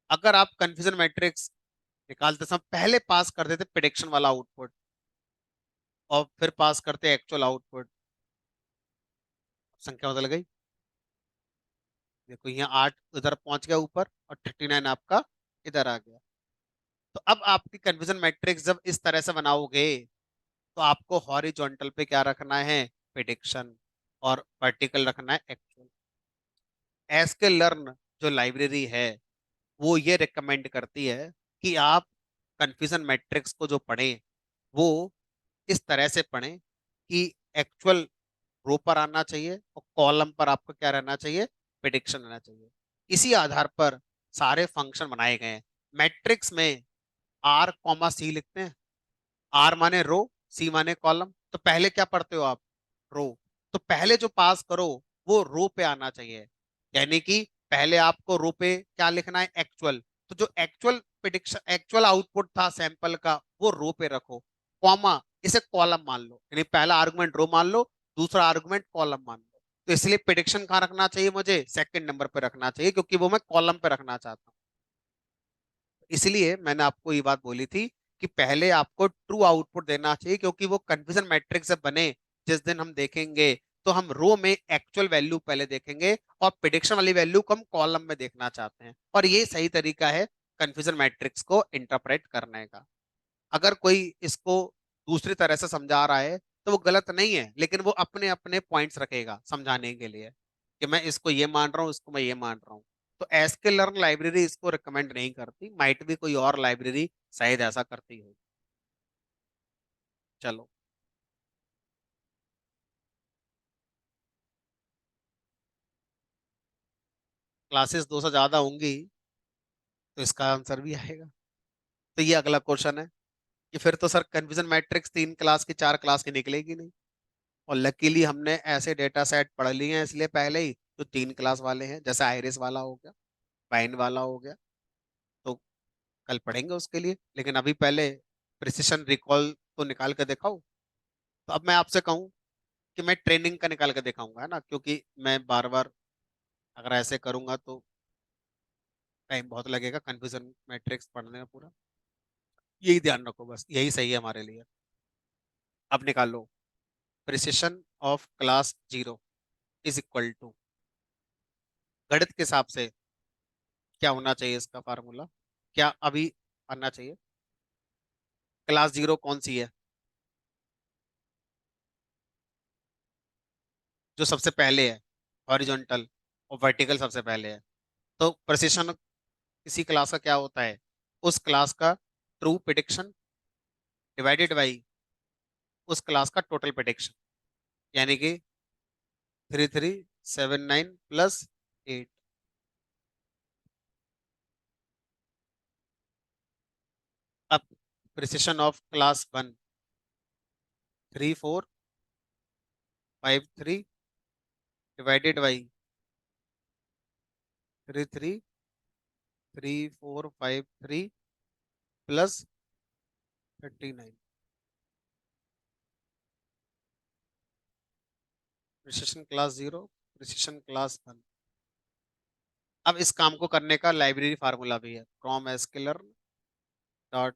अगर आप कंफ्यूजन मैट्रिक्स निकालते समय पहले पास कर देते प्रिडिक्शन वाला आउटपुट और फिर पास करते एक्चुअल आउटपुट, संख्या बदल गई। देखो यहाँ 8 इधर पहुंच गया ऊपर और 39 आपका इधर आ गया। तो अब आपकी कन्फ्यूजन मैट्रिक्स जब इस तरह से बनाओगे तो आपको हॉरिजॉन्टल पे क्या रखना है? प्रिडिक्शन, और वर्टिकल रखना है एक्चुअल। एसके लर्न जो लाइब्रेरी है वो ये रिकमेंड करती है कि आप कन्फ्यूजन मैट्रिक्स को जो पढ़ें वो इस तरह से पढ़ें कि एक्चुअल रो पर आना चाहिए और कॉलम पर आपको क्या रहना चाहिए? प्रिडिक्शन रहना चाहिए। इसी आधार पर सारे फंक्शन बनाए गए हैं। मैट्रिक्स में आर कॉमा सी लिखते हैं। आर माने रो, सी माने कॉलम। तो पहले क्या पढ़ते हो आप? रो। तो पहले जो पास करो वो रो पे आना चाहिए, यानी कि पहले आपको रो पे क्या लिखना है? एक्चुअल। तो जो एक्चुअल प्रिडिक्शन, एक्चुअल आउटपुट था सैंपल का, वो रो पे रखो, कॉमा इसे कॉलम मान लो, यानी पहला आर्गुमेंट रो मान लो, दूसरा आर्गुमेंट कॉलम मान लो। तो इसलिए प्रिडिक्शन कहाँ रखना चाहिए? मुझे सेकंड नंबर पे रखना चाहिए, क्योंकि वो मैं कॉलम पे रखना चाहता हूँ। इसलिए मैंने आपको ये बात बोली थी कि पहले आपको ट्रू आउटपुट देना चाहिए, क्योंकि वो कंफ्यूजन मैट्रिक्स से बने जिस दिन हम देखेंगे तो हम रो में एक्चुअल वैल्यू पहले देखेंगे और प्रिडिक्शन वाली वैल्यू को हम कॉलम में देखना चाहते हैं, और ये सही तरीका है कंफ्यूजन मैट्रिक्स को इंटरप्रेट करने का। अगर कोई इसको दूसरी तरह से समझा रहा है तो वो गलत नहीं है, लेकिन वो अपने अपने पॉइंट्स रखेगा समझाने के लिए कि मैं इसको ये मान रहा हूँ, इसको मैं ये मान रहा हूँ। तो एसके लर्न लाइब्रेरी इसको रिकमेंड नहीं करती, माइट भी कोई और लाइब्रेरी शायद ऐसा करती हो। चलो, क्लासेस 2 से ज्यादा होंगी तो इसका आंसर भी आएगा। तो ये अगला क्वेश्चन है कि फिर तो सर कन्फ्यूजन मैट्रिक्स 3 क्लास की 4 क्लास की निकलेगी नहीं। और लकीली हमने ऐसे डेटा सेट पढ़ लिए हैं इसलिए पहले ही, जो 3 क्लास वाले हैं, जैसे आइरिस वाला हो गया, पाइन वाला हो गया। तो कल पढ़ेंगे उसके लिए, लेकिन अभी पहले प्रिसिशन रिकॉल तो निकाल के दिखाओ। तो अब मैं आपसे कहूँ कि मैं ट्रेनिंग का निकाल के दिखाऊंगा, है ना, क्योंकि मैं बार बार अगर ऐसे करूंगा तो टाइम बहुत लगेगा कन्फ्यूजन मैट्रिक्स पढ़ने में पूरा। यही ध्यान रखो, बस यही सही है हमारे लिए। अब निकाल लो, precision of class 0 is equal to, गणित के हिसाब से क्या होना चाहिए इसका फार्मूला, क्या अभी आना चाहिए? क्लास 0 कौन सी है? जो सबसे पहले है, हॉरिजॉन्टल और वर्टिकल सबसे पहले है। तो प्रिसिशन किसी क्लास का क्या होता है? उस क्लास का ट्रू प्रिडिक्शन डिवाइडेड बाई उस क्लास का टोटल प्रिडिक्शन, यानी कि 3379 प्लस 8। अब precision of class 1 3453 divided by 333453 plus 39। Precision class 0, precision class 1। अब इस काम को करने का लाइब्रेरी फार्मूला भी है, from sklearn dot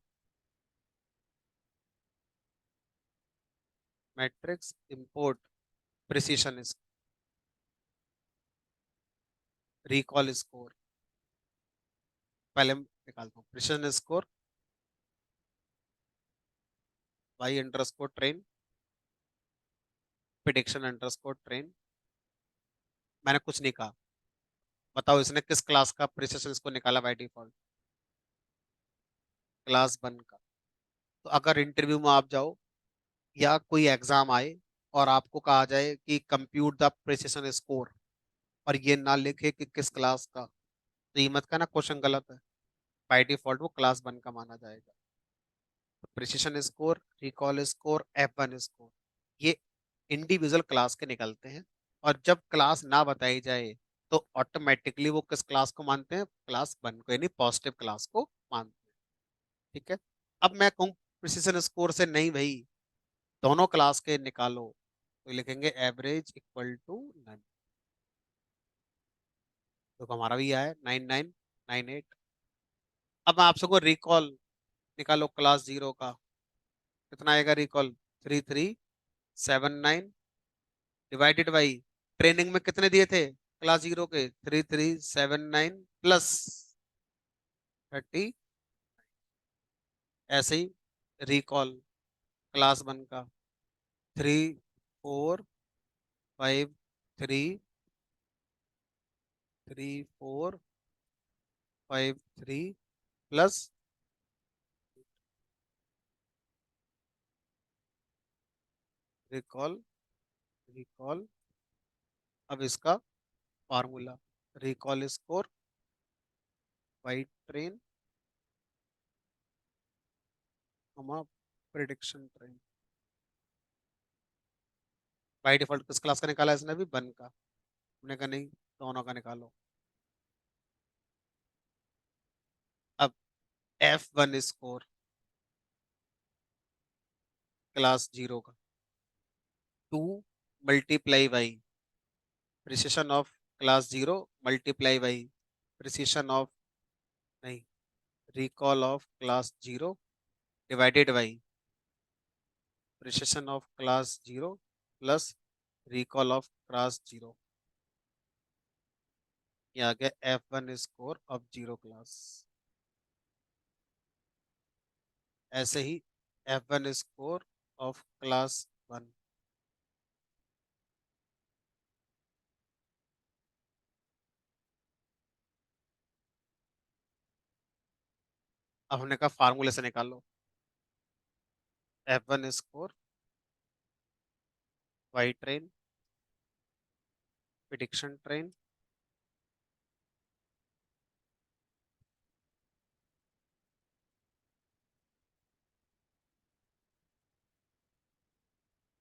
metrics import precision recall score. पहले मैं निकालता हूँ precision score y underscore train prediction underscore train. मैंने कुछ नहीं कहा, बताओ इसने किस क्लास का प्रिसिशन इसको निकाला बाय डिफॉल्ट? क्लास 1 का। तो अगर इंटरव्यू में आप जाओ या कोई एग्जाम आए और आपको कहा जाए कि कंप्यूट द प्रिसिशन स्कोर, और ये ना लिखे कि किस क्लास का, तो ये मत कहना क्वेश्चन गलत है। बाय डिफॉल्ट वो क्लास 1 का माना जाएगा। Precision score, recall score, F1 score, ये इंडिविजुअल क्लास के निकलते हैं। और जब क्लास ना बताई जाए तो ऑटोमेटिकली वो किस क्लास को मानते हैं? क्लास 1 को, यानी पॉजिटिव क्लास को मानते हैं। ठीक है। अब मैं कहूँ प्रिसिशन स्कोर से नहीं भाई, दोनों क्लास के निकालो, तो लिखेंगे एवरेज इक्वल टू 9। तो हमारा भी आया है 9998। अब मैं आपसे को रिकॉल निकालो क्लास 0 का, कितना आएगा रिकॉल? 3379 डिवाइडेड बाई ट्रेनिंग में कितने दिए थे क्लास 0 के? 3379 प्लस 30। ऐसे ही रिकॉल क्लास 1 का 3453 प्लस रिकॉल रिकॉल। अब इसका formula, recall score by train prediction train. By default किस क्लास का निकाला है इसने? भी 1 का। हमने कहा नहीं, दोनों का निकालो। अब F1 स्कोर क्लास 0 का 2 multiply by precision of class 0 multiply by precision of, नहीं, recall of class 0 divided by precision of class 0 plus recall of class 0। ये आ गया F1 स्कोर ऑफ 0 क्लास। ऐसे ही F1 स्कोर ऑफ क्लास 1। अब हमने कहा फार्मूले से निकाल लो। F1 score y train prediction train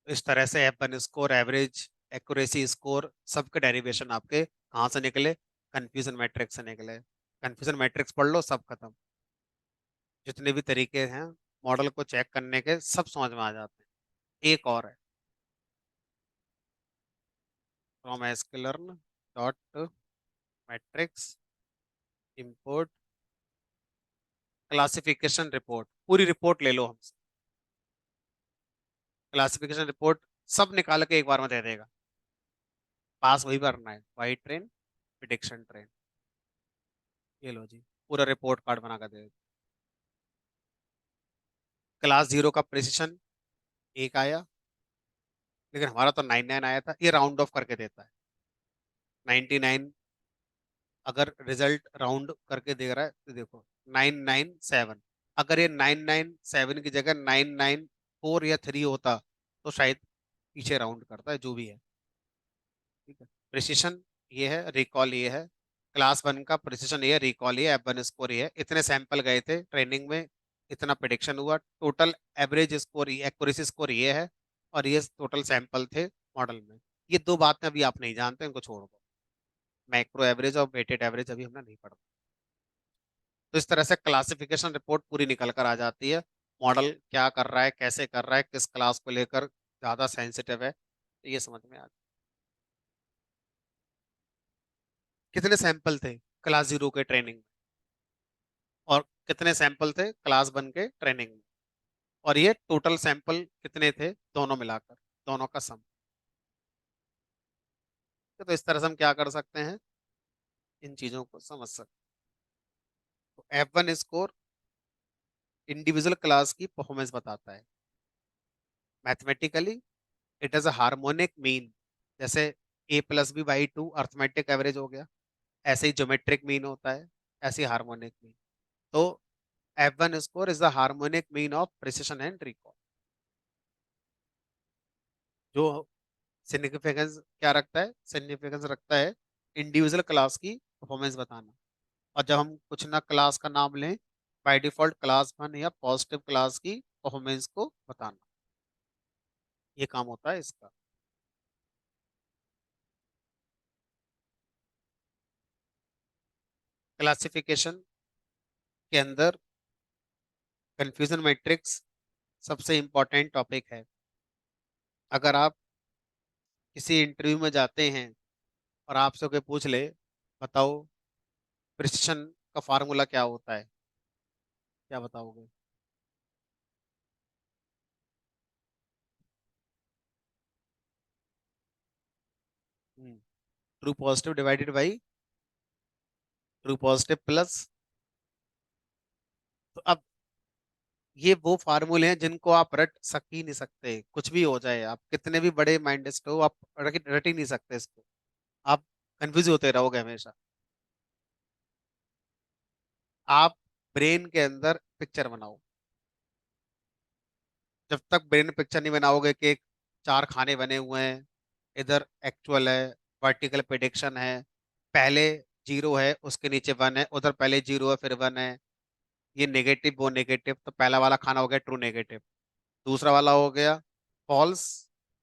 इस तरह से F1 score average accuracy score सबके डेरिवेशन आपके कहाँ से निकले, कंफ्यूजन मैट्रिक्स से निकले। कंफ्यूजन मैट्रिक्स पढ़ लो, सब खत्म। जितने भी तरीके हैं मॉडल को चेक करने के, सब समझ में आ जाते हैं। एक और है, from sklearn dot metrics import classification report. पूरी रिपोर्ट ले लो हमसे, क्लासिफिकेशन रिपोर्ट सब निकाल के एक बार में दे देगा। पास वही करना है, वाई ट्रेन प्रिडिक्शन ट्रेन। ये लो जी, पूरा रिपोर्ट कार्ड बना कर दे देगा। क्लास 0 का प्रिसिशन 1 आया, लेकिन हमारा तो 99 आया था। ये राउंड ऑफ करके देता है 99। अगर रिजल्ट राउंड करके दे रहा है तो देखो 997। अगर ये 997 की जगह 994 या 3 होता तो शायद पीछे राउंड करता है, जो भी है। ठीक है, प्रिसिशन ये है, रिकॉल ये है। क्लास 1 का प्रिसिशन ये है, रिकॉल ये है, F1 स्कोर ये है। इतने सैंपल गए थे ट्रेनिंग में, इतना प्रिडिक्शन हुआ। Total average score accuracy score ये है, और ये टोटल सैंपल थे मॉडल में। ये दो बातें अभी आप नहीं जानते, इनको छोड़ दो। मैक्रो एवरेज और वेटेड एवरेज अभी हमने नहीं पढ़ा। तो इस तरह से क्लासिफिकेशन रिपोर्ट पूरी निकल कर आ जाती है। मॉडल क्या कर रहा है, कैसे कर रहा है, किस क्लास को लेकर ज्यादा सेंसिटिव है, तो ये समझ में आ जाए। कितने सैंपल थे क्लास 0 के ट्रेनिंग में, और कितने सैंपल थे क्लास 1 के ट्रेनिंग में, और ये टोटल सैंपल कितने थे दोनों मिलाकर, दोनों का सम। तो इस तरह से हम क्या कर सकते हैं, इन चीजों को समझ सकते हैं। तो F1 स्कोर इंडिविजुअल क्लास की परफॉर्मेंस बताता है। Mathematically it is a harmonic mean. जैसे A+B/2 अर्थमेटिक एवरेज हो गया, ऐसे ही ज्योमेट्रिक मीन होता है, ऐसे ही हार्मोनिक मीन। तो F1 score is the harmonic mean of precision and recall. जो सिग्निफिकेंस क्या रखता है, सिग्निफिकेंस रखता है इंडिविजुअल क्लास की परफॉर्मेंस बताना। और जब हम कुछ ना क्लास का नाम लें, बाय डिफॉल्ट क्लास 1 या पॉजिटिव क्लास की परफॉर्मेंस को बताना, ये काम होता है इसका। क्लासिफिकेशन के अंदर कंफ्यूजन मैट्रिक्स सबसे इंपॉर्टेंट टॉपिक है। अगर आप किसी इंटरव्यू में जाते हैं और आपसे कोई पूछ ले, बताओ प्रिसिशन का फार्मूला क्या होता है, क्या बताओगे? True positive divided by true positive plus. तो अब ये वो फार्मूले हैं जिनको आप रट सक ही नहीं सकते, कुछ भी हो जाए, आप कितने भी बड़े माइंडिस्ट हो, आप रट ही नहीं सकते इसको। आप कंफ्यूज होते रहोगे हमेशा। आप ब्रेन के अंदर पिक्चर बनाओ। जब तक ब्रेन पिक्चर नहीं बनाओगे कि एक 4 खाने बने हुए हैं, इधर एक्चुअल है, वर्टिकल प्रिडिक्शन है, पहले 0 है उसके नीचे 1 है, उधर पहले 0 है फिर 1 है, ये नेगेटिव वो नेगेटिव, तो पहला वाला खाना हो गया ट्रू नेगेटिव, दूसरा वाला हो गया फॉल्स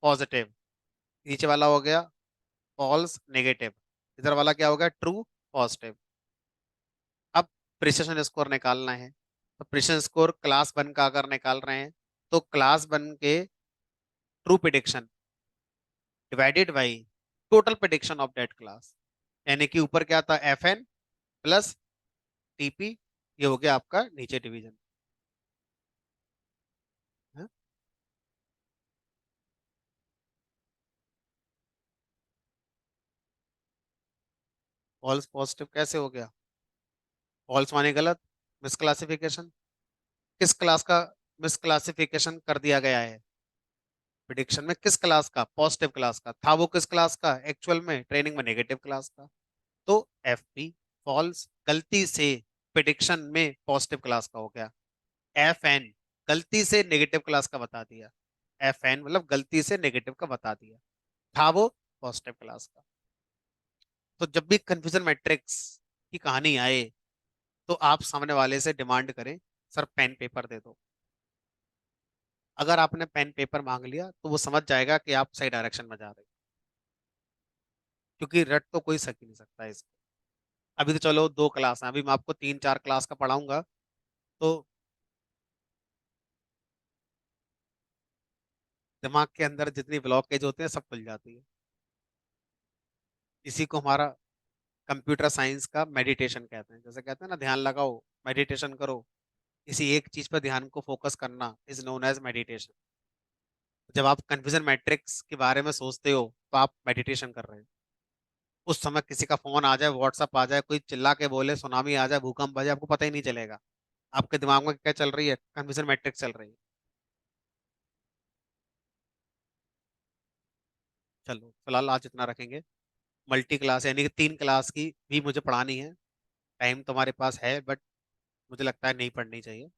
पॉजिटिव, नीचे वाला हो गया फॉल्स नेगेटिव, इधर वाला क्या हो गया ट्रू पॉजिटिव। अब प्रिसिशन स्कोर निकालना है। तो प्रिसिशन स्कोर क्लास 1 का अगर निकाल रहे हैं, तो क्लास 1 के true prediction divided by total prediction of that class, यानी कि ऊपर क्या था FN प्लस TP, ये हो गया आपका नीचे डिवीजन। फॉल्स पॉजिटिव कैसे हो गया? फॉल्स माने गलत, मिसक्लासिफिकेशन। किस क्लास का मिसक्लासिफिकेशन कर दिया गया है? प्रिडिक्शन में किस क्लास का? पॉजिटिव क्लास का था। वो किस क्लास का? एक्चुअल में ट्रेनिंग में नेगेटिव क्लास का। तो एफ पी फॉल्स गलती से प्रिडिक्शन में पॉजिटिव क्लास का हो गया। एफ एन गलती से नेगेटिव क्लास का बता दिया। एफ एन मतलब गलती से नेगेटिव का बता दिया, था वो पॉजिटिव क्लास का। तो जब भी कंफ्यूजन मैट्रिक्स की कहानी आए तो आप सामने वाले से डिमांड करें, सर पेन पेपर दे दो। अगर आपने पेन पेपर मांग लिया तो वो समझ जाएगा कि आप सही डायरेक्शन में जा रहे हैं, क्योंकि रट तो कोई सक ही नहीं सकता है इसको। अभी तो चलो 2 क्लास हैं, अभी मैं आपको 3 4 क्लास का पढ़ाऊंगा तो दिमाग के अंदर जितनी ब्लॉकेज होते हैं सब खुल जाती है। इसी को हमारा कंप्यूटर साइंस का मेडिटेशन कहते हैं। जैसे कहते हैं ना, ध्यान लगाओ, मेडिटेशन करो, किसी एक चीज पर ध्यान को फोकस करना इज नोन एज मेडिटेशन। जब आप कन्फ्यूजन मैट्रिक्स के बारे में सोचते हो तो आप मेडिटेशन कर रहे हो। उस समय किसी का फोन आ जाए, व्हाट्सअप आ जाए, कोई चिल्ला के बोले, सुनामी आ जाए, भूकंप आ जाए, आपको पता ही नहीं चलेगा। आपके दिमाग में क्या चल रही है? कन्फ्यूजन मैट्रिक्स चल रही है। चलो फिलहाल आज इतना रखेंगे। मल्टी क्लास यानी कि 3 क्लास की भी मुझे पढ़ानी है। टाइम तुम्हारे पास है बट मुझे लगता है नहीं पढ़नी चाहिए।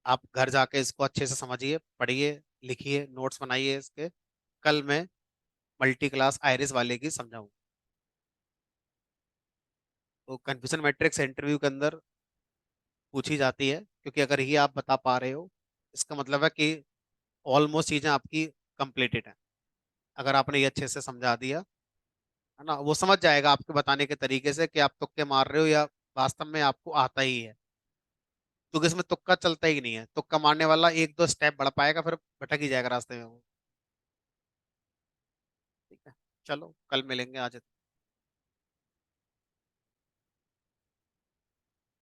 आप घर जाके इसको अच्छे से समझिए, पढ़िए, लिखिए, नोट्स बनाइए इसके। कल मैं मल्टी क्लास आयरिस वाले की समझाऊँ। तो कन्फ्यूजन मैट्रिक्स इंटरव्यू के अंदर पूछी जाती है, क्योंकि अगर ये आप बता पा रहे हो इसका मतलब है कि ऑलमोस्ट चीजें आपकी कंप्लीटेड हैं। अगर आपने ये अच्छे से समझा दिया है ना, वो समझ जाएगा आपके बताने के तरीके से कि आप तुक्के मार रहे हो या वास्तव में आपको आता ही है। क्योंकि इसमें तुक्का चलता ही नहीं है, तुक्का मारने वाला 1 2 स्टेप बढ़ पाएगा, फिर भटक ही जाएगा रास्ते में वो। ठीक है, चलो कल मिलेंगे आज।